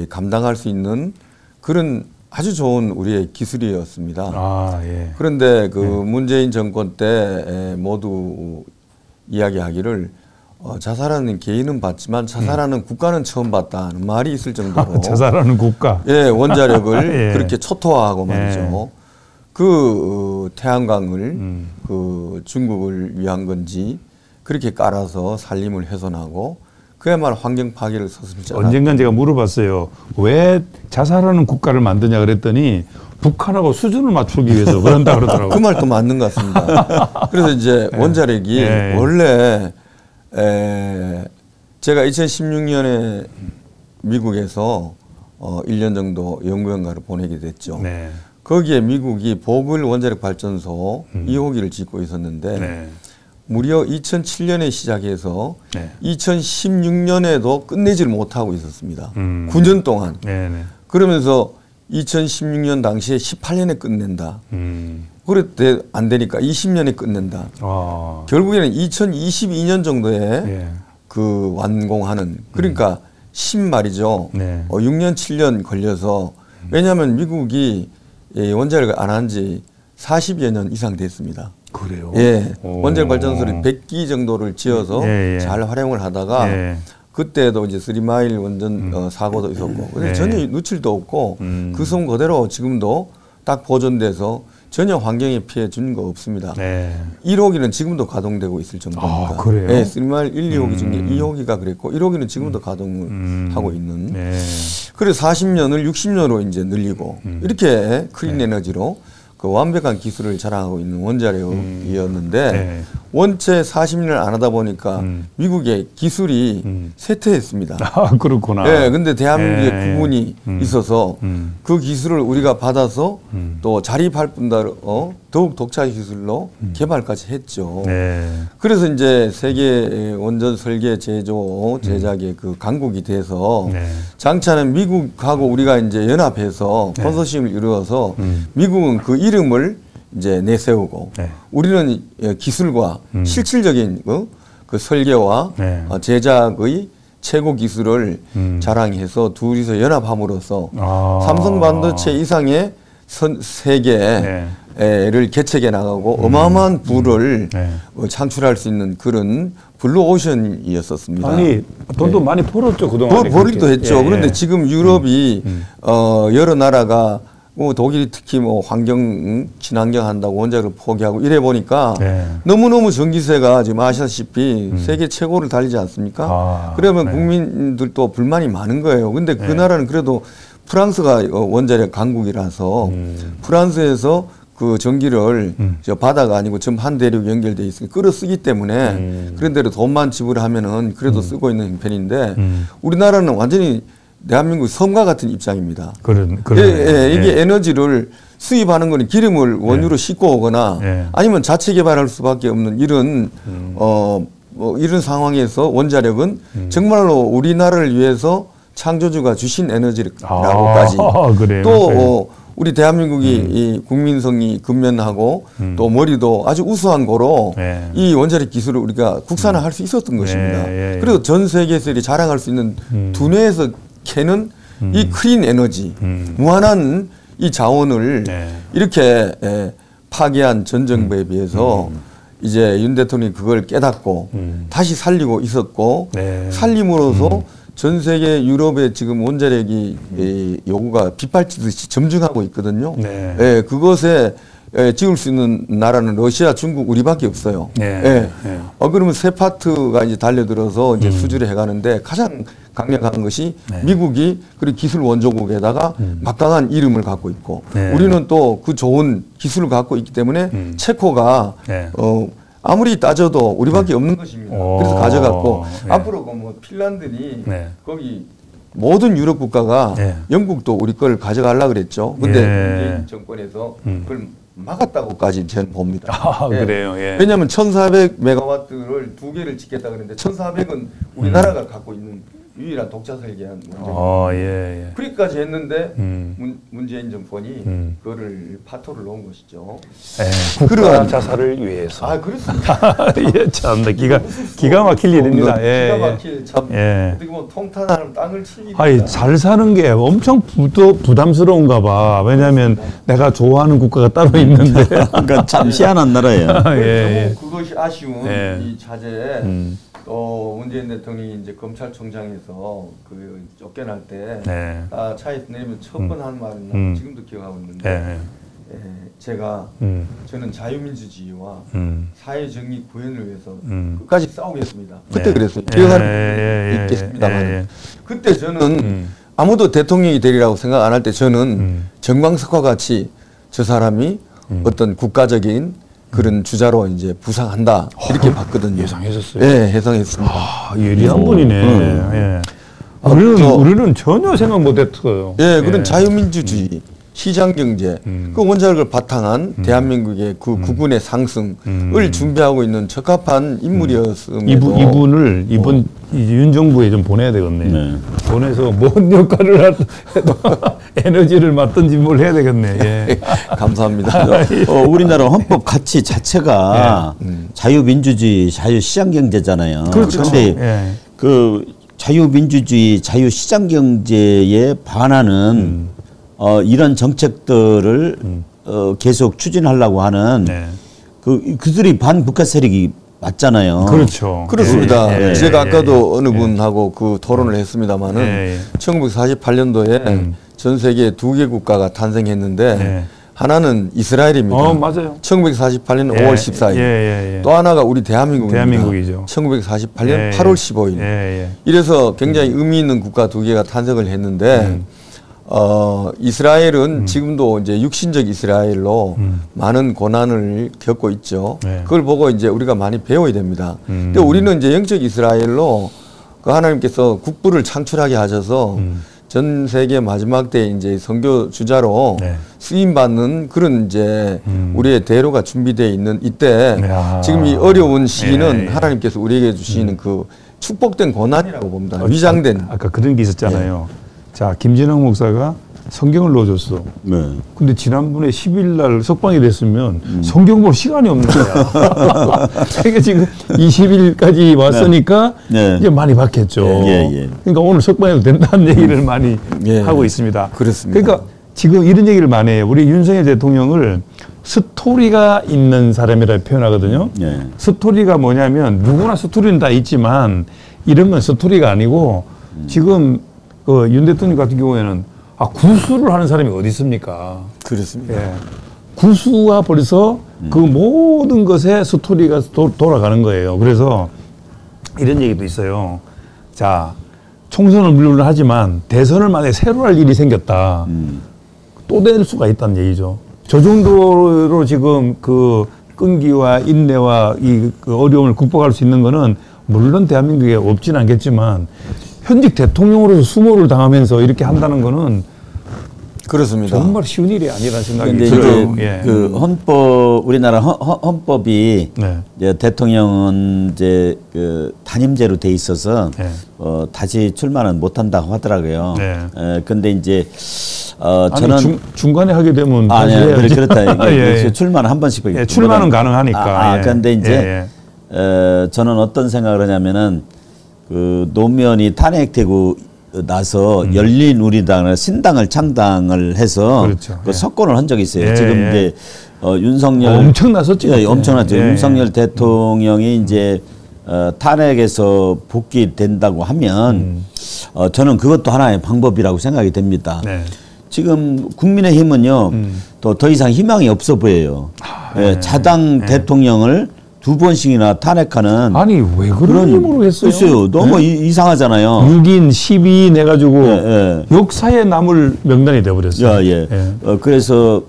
감당할 수 있는 그런 아주 좋은 우리의 기술이었습니다. 그런데 그 문재인 정권 때 모두 이야기하기를 자살하는 개인은 봤지만 자살하는 국가는 처음 봤다는 말이 있을 정도로 자살하는 국가. 예, 원자력을 예. 그렇게 초토화하고 말이죠. 예. 그 태양광을 그 중국을 위한 건지 그렇게 깔아서 산림을 훼손하고 그야말로 환경 파괴를 섰습니다. 언젠간 제가 물어봤어요. 왜 자살하는 국가를 만드냐 그랬더니 북한하고 수준을 맞추기 위해서 그런다 그러더라고요. 그 말도 맞는 것 같습니다. 그래서 이제 원자력이 원래 제가 2016년에 미국에서 1년 정도 연구연가를 보내게 됐죠. 네. 거기에 미국이 보글 원자력 발전소 2호기를 짓고 있었는데 네. 무려 2007년에 시작해서 네. 2016년에도 끝내지를 못하고 있었습니다. 9년 동안. 네, 네. 그러면서 2016년 당시에 18년에 끝낸다. 그랬대 안 되니까 20년에 끝낸다. 결국에는 2022년 정도에 예. 그 완공하는 그러니까 10 말이죠. 네. 6년 7년 걸려서 왜냐하면 미국이 원자력을 안 한 지 40여 년 이상 됐습니다. 그래요? 예. 원자력 발전소를 100기 정도를 지어서 예, 예. 잘 활용을 하다가 예. 그때도 이제 3마일 원전 사고도 있었고 근데 전혀 누칠도 없고 그 섬 그대로 지금도 딱 보존돼서 전혀 환경에 피해 준 거 없습니다. 네. 1호기는 지금도 가동되고 있을 정도입니다. 아, 그래요? 네, 3마일 1, 2호기 중에 2호기가 그랬고 1호기는 지금도 가동을 하고 있는. 네. 그래서 40년을 60년으로 이제 늘리고 이렇게 클린 에너지로 그 완벽한 기술을 자랑하고 있는 원자력이었는데 네. 원체 40년을 안 하다 보니까 미국의 기술이 쇠퇴했습니다. 아, 그렇구나. 네, 근데 대한민국의 예, 구분이 있어서 그 기술을 우리가 받아서 또 자립할 뿐더러 더욱 독자 기술로 개발까지 했죠. 네. 그래서 이제 세계 원전 설계 제조 제작의 그 강국이 돼서 네. 장차는 미국하고 우리가 이제 연합해서 컨소시엄을 이루어서 미국은 그 이름을 이제 내세우고 네. 우리는 기술과 실질적인 그 설계와 네. 제작의 최고 기술을 자랑해서 둘이서 연합함으로써 삼성 반도체 이상의 세계를 개척해 나가고 어마어마한 부를 창출할 수 있는 그런 블루오션이었었습니다. 아니 돈도 많이 벌었죠 그동안. 벌기도 했죠. 그런데 지금 유럽이 여러 나라가 독일이 특히 뭐 환경 친환경 한다고 원자력을 포기하고 이래 보니까 너무너무 전기세가 지금 아시다시피 세계 최고를 달리지 않습니까? 그러면 국민들도 불만이 많은 거예요. 근데 그 나라는 그래도 프랑스가 원자력 강국이라서 프랑스에서 그 전기를 저 바다가 아니고 전 한 대륙 연결돼 있으니 끌어 쓰기 때문에 그런 대로 돈만 지불하면은 그래도 쓰고 있는 형편인데 우리나라는 완전히 대한민국 섬과 같은 입장입니다. 이게 에너지를 수입하는 거는 기름을 원유로 싣고 오거나 아니면 자체 개발할 수밖에 없는 이런 이런 상황에서 원자력은 정말로 우리나라를 위해서 창조주가 주신 에너지라고까지 또 우리 대한민국이 이 국민성이 근면하고 또 머리도 아주 우수한 거로 이 원자력 기술을 우리가 국산화할 수 있었던 것입니다. 그래서 전 세계에서 자랑할 수 있는 두뇌에서 캐는 이 클린 에너지, 무한한 이 자원을 이렇게 파괴한 전 정부에 비해서 이제 윤 대통령이 그걸 깨닫고 다시 살리고 있었고 살림으로써 전 세계 유럽에 지금 원자력이 요구가 빗발치듯이 점증하고 있거든요. 그것에 지을 수 있는 나라는 러시아, 중국, 우리밖에 없어요. 그러면 세 파트가 이제 달려들어서 이제 수주를 해가는데 가장 강력한 것이 미국이 그리고 기술 원조국에다가 막강한 이름을 갖고 있고 우리는 또 그 좋은 기술을 갖고 있기 때문에 체코가 아무리 따져도 우리밖에 없는 것입니다. 그래서 가져갔고 앞으로 뭐 핀란드니 거기 모든 유럽 국가가 영국도 우리 걸 가져가려고 그랬죠. 근데 문재인 정권에서 그걸 막았다고까지 저는 봅니다. 그래요. 왜냐하면 1,400메가와트를 2개를 짓겠다 그랬는데 1,400은 우리나라가 갖고 있는 유일한 독자 설계한 원전. 그렇게까지 했는데 문재인 정권이 그거를 파토를 놓은 것이죠. 국가 자살을 위해서. 아 그렇습니다. 참나 기가 막힐 일입니다. 기가 막힐 참. 어떻게 보면 통탄하는 땅을 치기. 잘 사는 게 엄청 부담스러운가 봐. 왜냐하면 내가 좋아하는 국가가 따로 있는데. 그러니까 참 희한한 나라예요. 그것이 아쉬운 이 자제에 또 문재인 대통령이 이제 검찰총장에서 그 쫓겨날 때 나 차에서 내리면 첫 번 한 말은 지금도 기억하고 있는데 제가 저는 자유민주주의와 사회정의 구현을 위해서 끝까지 싸우겠습니다. 그때 그랬어요. 기억하는 있겠습니다만 그때 저는 아무도 대통령이 되리라고 생각 안 할 때 저는 정광석과 같이 저 사람이 어떤 국가적인 그런 주자로 이제 부상한다 이렇게 봤거든요. 예상했었어요. 네, 예상했습니다. 예리한 분이네. 우리는 전혀 생각 못했어요. 예, 그런 자유민주주의, 시장경제, 그 원자력을 바탕한 대한민국의 그 국군의 상승을 준비하고 있는 적합한 인물이었음에도 이번 윤 정부에 좀 보내야 되겠네. 보내서 뭔 역할을 해도 에너지를 맡든지 뭘 해야 되겠네. 예. 감사합니다. 우리나라 헌법 가치 자체가 자유민주주의, 자유시장경제잖아요. 그렇죠. 그런데 그 자유민주주의, 자유시장경제에 반하는 이런 정책들을 계속 추진하려고 하는 그들이 반북한 세력이 맞잖아요. 그렇죠. 그렇습니다. 제가 아까도 어느 분하고 그 토론을 했습니다마는 1948년도에 전 세계 2개 국가가 탄생했는데 하나는 이스라엘입니다. 맞아요. 1948년 5월 14일. 또 하나가 우리 대한민국이죠. 1948년 8월 15일. 이래서 굉장히 의미 있는 국가 2개가 탄생을 했는데 이스라엘은 지금도 이제 육신적 이스라엘로 많은 고난을 겪고 있죠. 그걸 보고 이제 우리가 많이 배워야 됩니다. 근데 우리는 이제 영적 이스라엘로 그 하나님께서 국부를 창출하게 하셔서 전 세계 마지막 때 이제 선교 주자로 쓰임 받는 그런 이제 우리의 대로가 준비되어 있는 이때 지금 이 어려운 시기는 하나님께서 우리에게 주시는 그 축복된 고난이라고 봅니다. 위장된. 아까 그런 게 있었잖아요. 자, 김진영 목사가 성경을 넣어줬어. 근데 지난번에 10일 날 석방이 됐으면 성경 볼 시간이 없는 거야. 그러니까 지금 20일까지 왔으니까 이제 많이 바뀌었죠. 그러니까 오늘 석방해도 된다는 얘기를 많이 하고 있습니다. 그렇습니다. 그러니까 지금 이런 얘기를 많이 해요. 우리 윤석열 대통령을 스토리가 있는 사람이라 표현하거든요. 스토리가 뭐냐면 누구나 스토리는 다 있지만 이런 건 스토리가 아니고 지금 그 윤 대통령 같은 경우에는 구수를 하는 사람이 어디 있습니까? 그렇습니다. 구수가 벌써 그 모든 것에 스토리가 돌아가는 거예요. 그래서 이런 얘기도 있어요. 자, 총선을 물론 하지만 대선을 만약에 새로 할 일이 생겼다. 또 될 수가 있다는 얘기죠. 저 정도로 지금 그 끈기와 인내와 그 어려움을 극복할 수 있는 거는 물론 대한민국에 없지는 않겠지만 현직 대통령으로서 수모를 당하면서 이렇게 한다는 거는 그렇습니다. 정말 쉬운 일이 아니라는 생각이 들어요. 그 헌법, 우리나라 헌법이 이제 대통령은 이제 그 단임제로 돼 있어서 다시 출마는 못 한다고 하더라고요. 근데 이제 저는 중간에 하게 되면 그렇다. 출마는 한 번씩 출마는 가능하니까. 그런데 이제 저는 어떤 생각을 하냐면은 그 노무현이 탄핵되고 나서 열린우리당을 신당을 창당을 해서 그 석권을 한 적이 있어요. 지금 이제 윤석열 엄청났었죠. 엄청났죠. 윤석열 대통령이 이제 탄핵에서 복귀된다고 하면 저는 그것도 하나의 방법이라고 생각이 됩니다. 지금 국민의힘은요 더 이상 희망이 없어 보여요. 자당 대통령을 2번씩이나 탄핵하는. 아니 왜 그런 힘으로 했어요? 글쎄요. 너무 이상하잖아요. 6인 12 내가지고 역사에 남을 명단이 돼버렸어요. 그래서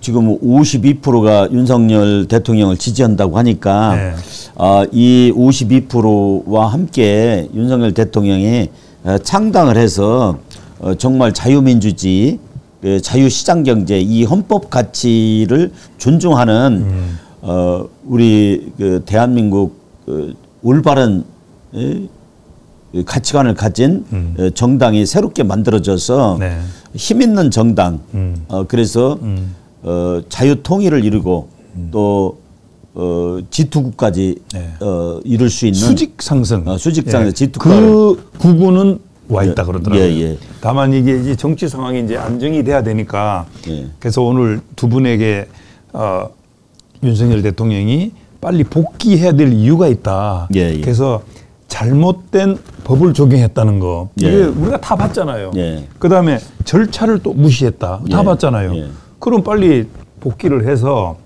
지금 52%가 윤석열 대통령을 지지한다고 하니까 이 52%와 함께 윤석열 대통령이 창당을 해서 정말 자유민주주의, 자유시장경제 이 헌법 가치를 존중하는 우리 그 대한민국 올바른 가치관을 가진 정당이 새롭게 만들어져서 힘 있는 정당, 그래서 자유통일을 이루고 또 G2국까지 이룰 수 있는 수직상승, 수직상승 G2국 그 구구는 와 있다 그러더라고요. 다만 이게 정치 상황이 이제 안정이 돼야 되니까 그래서 오늘 두 분에게 윤석열 대통령이 빨리 복귀해야 될 이유가 있다. 예, 예. 그래서 잘못된 법을 적용했다는 거. 이게 예. 우리가 다 봤잖아요. 예. 그다음에 절차를 또 무시했다. 다 예. 봤잖아요. 예. 그럼 빨리 복귀를 해서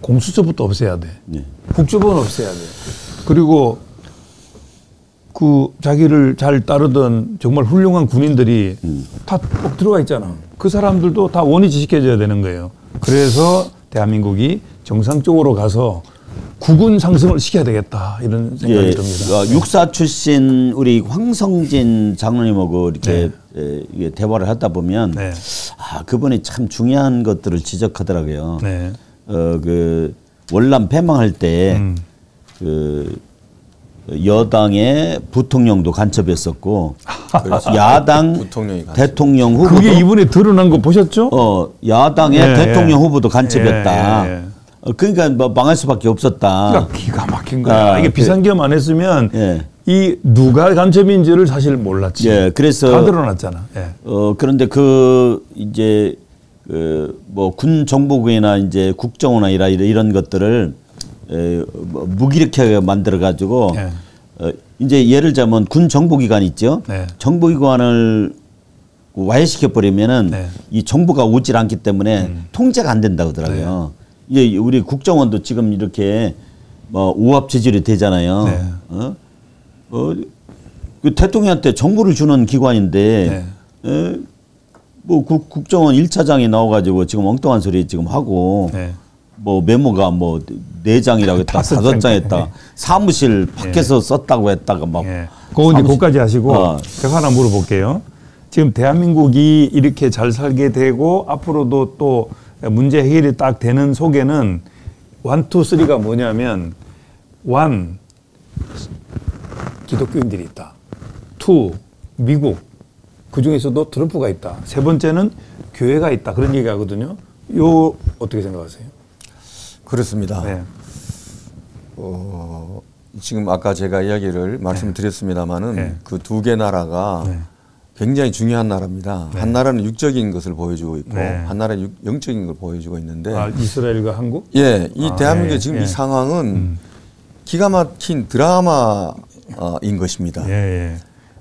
공수처부터 없애야 돼. 예. 국조법은 없애야 돼. 그리고 그 자기를 잘 따르던 정말 훌륭한 군인들이 다 꼭 들어가 있잖아. 그 사람들도 다 원위 지식해줘야 되는 거예요. 그래서 대한민국이 정상적으로 가서 국군 상승을 시켜야 되겠다 이런 생각이 듭니다. 육사 출신 우리 황성진 장로님하고 이렇게 네. 대화를 하다 보면 네. 아 그분이 참 중요한 것들을 지적하더라고요. 네. 그 월남 패망할 때 그 여당의 부통령도 간첩이었었고 야당 대통령 후보도 그게 이번에 드러난 거 보셨죠? 야당의 예, 대통령 후보도 간첩이었다. 예. 그러니까 뭐 망할 수밖에 없었다. 그러니까 기가 막힌 거야. 이게 비상겸 안 했으면 이 누가 간첩인지를 사실 몰랐지. 예, 그래서 다 드러났잖아. 예. 그런데 그 이제 뭐 군 정보국이나 이제 국정원이나 이런 것들을 뭐 무기력하게 만들어 가지고 이제 예를 들자면 군 정보기관 있죠. 네. 정보기관을 와해시켜 버리면은 이 정보가 오질 않기 때문에 통제가 안 된다고 하더라고요. 이제 우리 국정원도 지금 이렇게 뭐 우압 체질이 되잖아요. 그 대통령한테 정보를 주는 기관인데 뭐 국정원 1차장이 나와가지고 지금 엉뚱한 소리 지금 하고 뭐 메모가 뭐 4장이라고 했다, 5장 했다, 사무실 밖에서 썼다고 했다가 막. 그거 이제 그거까지 하시고 제가 하나 물어볼게요. 지금 대한민국이 이렇게 잘 살게 되고 앞으로도 또 문제 해결이 딱 되는 속에는 1, 2, 3가 뭐냐면 1. 기독교인들이 있다. 2. 미국. 그중에서도 트럼프가 있다. 세 번째는 교회가 있다. 그런 얘기하거든요. 요 어떻게 생각하세요? 그렇습니다. 네. 지금 아까 제가 이야기를 말씀드렸습니다마는 그 두 개 나라가 굉장히 중요한 나라입니다. 한 나라는 육적인 것을 보여주고 있고 한 나라는 영적인 걸 보여주고 있는데 이스라엘과 한국? 예, 이 대한민국의 지금 이 상황은 기가 막힌 드라마인 것입니다.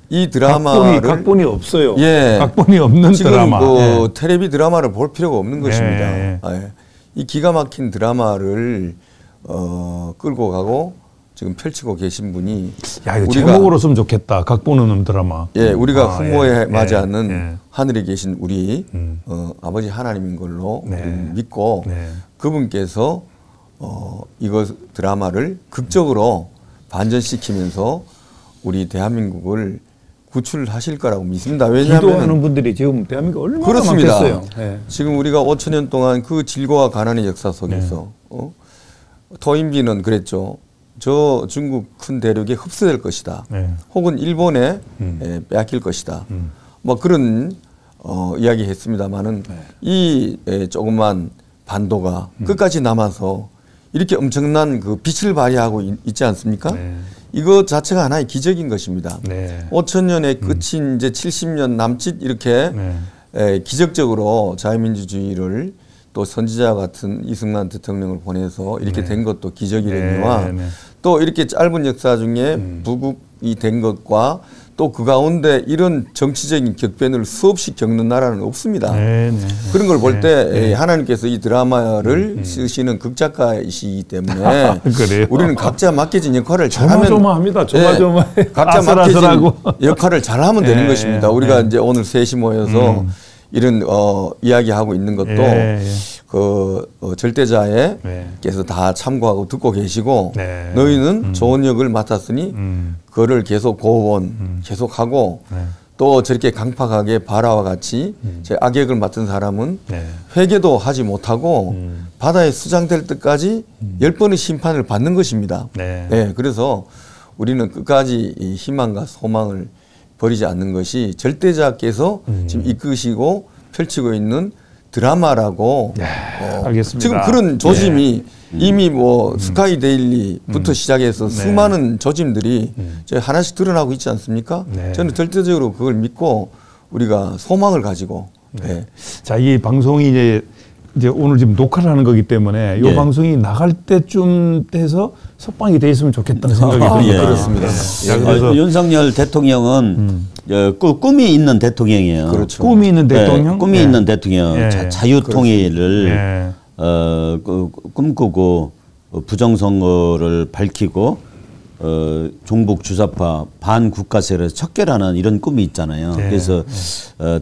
이 드라마를 각본이 없어요. 예, 각본이 없는 지금 드라마. 뭐 텔레비 드라마를 볼 필요가 없는 것입니다. 이 기가 막힌 드라마를 끌고 가고 지금 펼치고 계신 분이 야, 이거 제목으로 쓰면 좋겠다. 각본 없는 드라마. 예, 우리가 흠모에 맞지 않는 하늘에 계신 우리 아버지 하나님인 걸로 우리는 믿고 그분께서 이거 드라마를 극적으로 반전시키면서 우리 대한민국을 구출하실 거라고 믿습니다. 왜냐하면 기도하는 분들이 지금 대한민국 얼마나 그렇습니다. 많겠어요. 지금 우리가 5천년 동안 그 질고와 가난의 역사 속에서 토인비는 그랬죠. 저 중국 큰 대륙에 흡수될 것이다. 혹은 일본에 빼앗길 것이다. 뭐 그런 이야기 했습니다마는 이 조그만 반도가 끝까지 남아서 이렇게 엄청난 그 빛을 발휘하고 있지 않습니까? 이거 자체가 하나의 기적인 것입니다. 5천년의 끝인 이제 70년 남짓 이렇게 기적적으로 자유민주주의를 또 선지자 같은 이승만 대통령을 보내서 이렇게 된 것도 기적이려니와 또 이렇게 짧은 역사 중에 부국이 된 것과 또 그 가운데 이런 정치적인 격변을 수없이 겪는 나라는 없습니다. 그런 걸 볼 때 하나님께서 이 드라마를 쓰시는 극작가이시기 때문에 우리는 각자 맡겨진 역할을 잘하면 조마조마합니다. 조마조마해. 각자 맡겨진 역할을 잘하면 되는 것입니다. 우리가 이제 오늘 셋이 모여서 이런 이야기하고 있는 것도 그 절대자께서 다 참고하고 듣고 계시고 너희는 좋은 역을 맡았으니 그거를 계속 고원 계속하고 또 저렇게 강팍하게 바라와 같이 제 악역을 맡은 사람은 회개도 하지 못하고 바다에 수장될 때까지 10번의 심판을 받는 것입니다. 그래서 우리는 끝까지 이 희망과 소망을 버리지 않는 것이 절대자께서 지금 이끄시고 펼치고 있는 드라마라고 알겠습니다. 지금 그런 조짐이 이미 뭐 스카이 데일리부터 시작해서 수많은 조짐들이 하나씩 드러나고 있지 않습니까? 저는 절대적으로 그걸 믿고 우리가 소망을 가지고 자, 이 방송이 이제 이제 오늘 지금 녹화를 하는 거기 때문에 이 방송이 나갈 때쯤 돼서 석방이 돼 있으면 좋겠다는 생각이 듭니다. 그렇습니다. 그래서 윤석열 대통령은 꿈이 있는 대통령이에요. 그렇죠. 꿈이 있는 대통령, 꿈이 있는 대통령, 자유통일을 꿈꾸고 부정선거를 밝히고 종북 주사파 반국가세를 척결하는 이런 꿈이 있잖아요. 그래서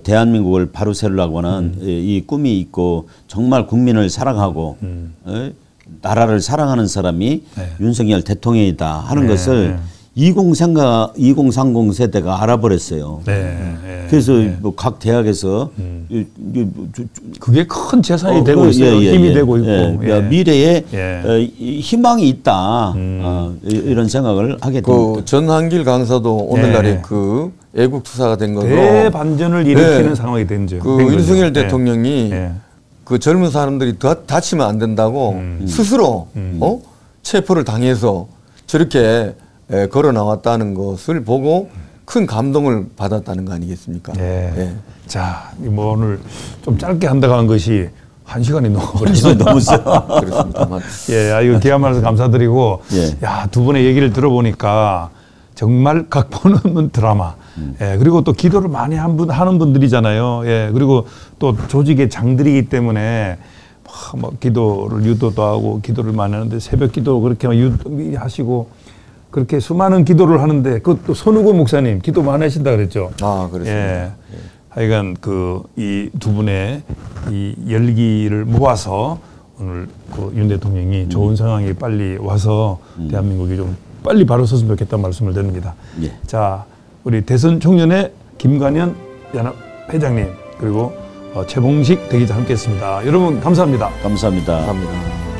대한민국을 바로 세우려고 하는 이 꿈이 있고 정말 국민을 사랑하고 나라를 사랑하는 사람이 윤석열 대통령이다 하는 것을 2030 세대가 알아버렸어요. 그래서 뭐 각 대학에서 그게 큰 재산이 되고 있어요. 힘이 되고 있고 미래에 희망이 있다 이런 생각을 하게 됩니다. 그 전한길 강사도 오늘날에 그 애국투사가 된 거고 대반전을 일으키는 상황이 된 죠. 그 윤석열 대통령이 그 젊은 사람들이 다치면 안 된다고 스스로 체포를 당해서 저렇게 걸어 나왔다는 것을 보고 큰 감동을 받았다는 거 아니겠습니까? 자, 뭐 오늘 좀 짧게 한다고 한 것이 1시간이 넘어버렸습니다. 그렇습니다. 이거 귀한 말씀 감사드리고, 두 분의 얘기를 들어보니까 정말 각본 없는 드라마. 그리고 또 기도를 많이 하는 분들이잖아요. 그리고 또 조직의 장들이기 때문에 뭐 기도를 유도도 하고 기도를 많이 하는데 새벽 기도 그렇게 하시고 그렇게 수많은 기도를 하는데 그것도 손우고 목사님 기도 많이 하신다 그랬죠. 그렇습니다. 하여간 이 두 분의 이 열기를 모아서 오늘 그 윤 대통령이 좋은 상황이 빨리 와서 대한민국이 좀 빨리 바로 섰으면 좋겠다는 말씀을 드립니다. 자, 우리 대선 총련의 김관현 연합 회장님 그리고 최봉식 대기자 함께했습니다. 여러분 감사합니다. 감사합니다. 감사합니다.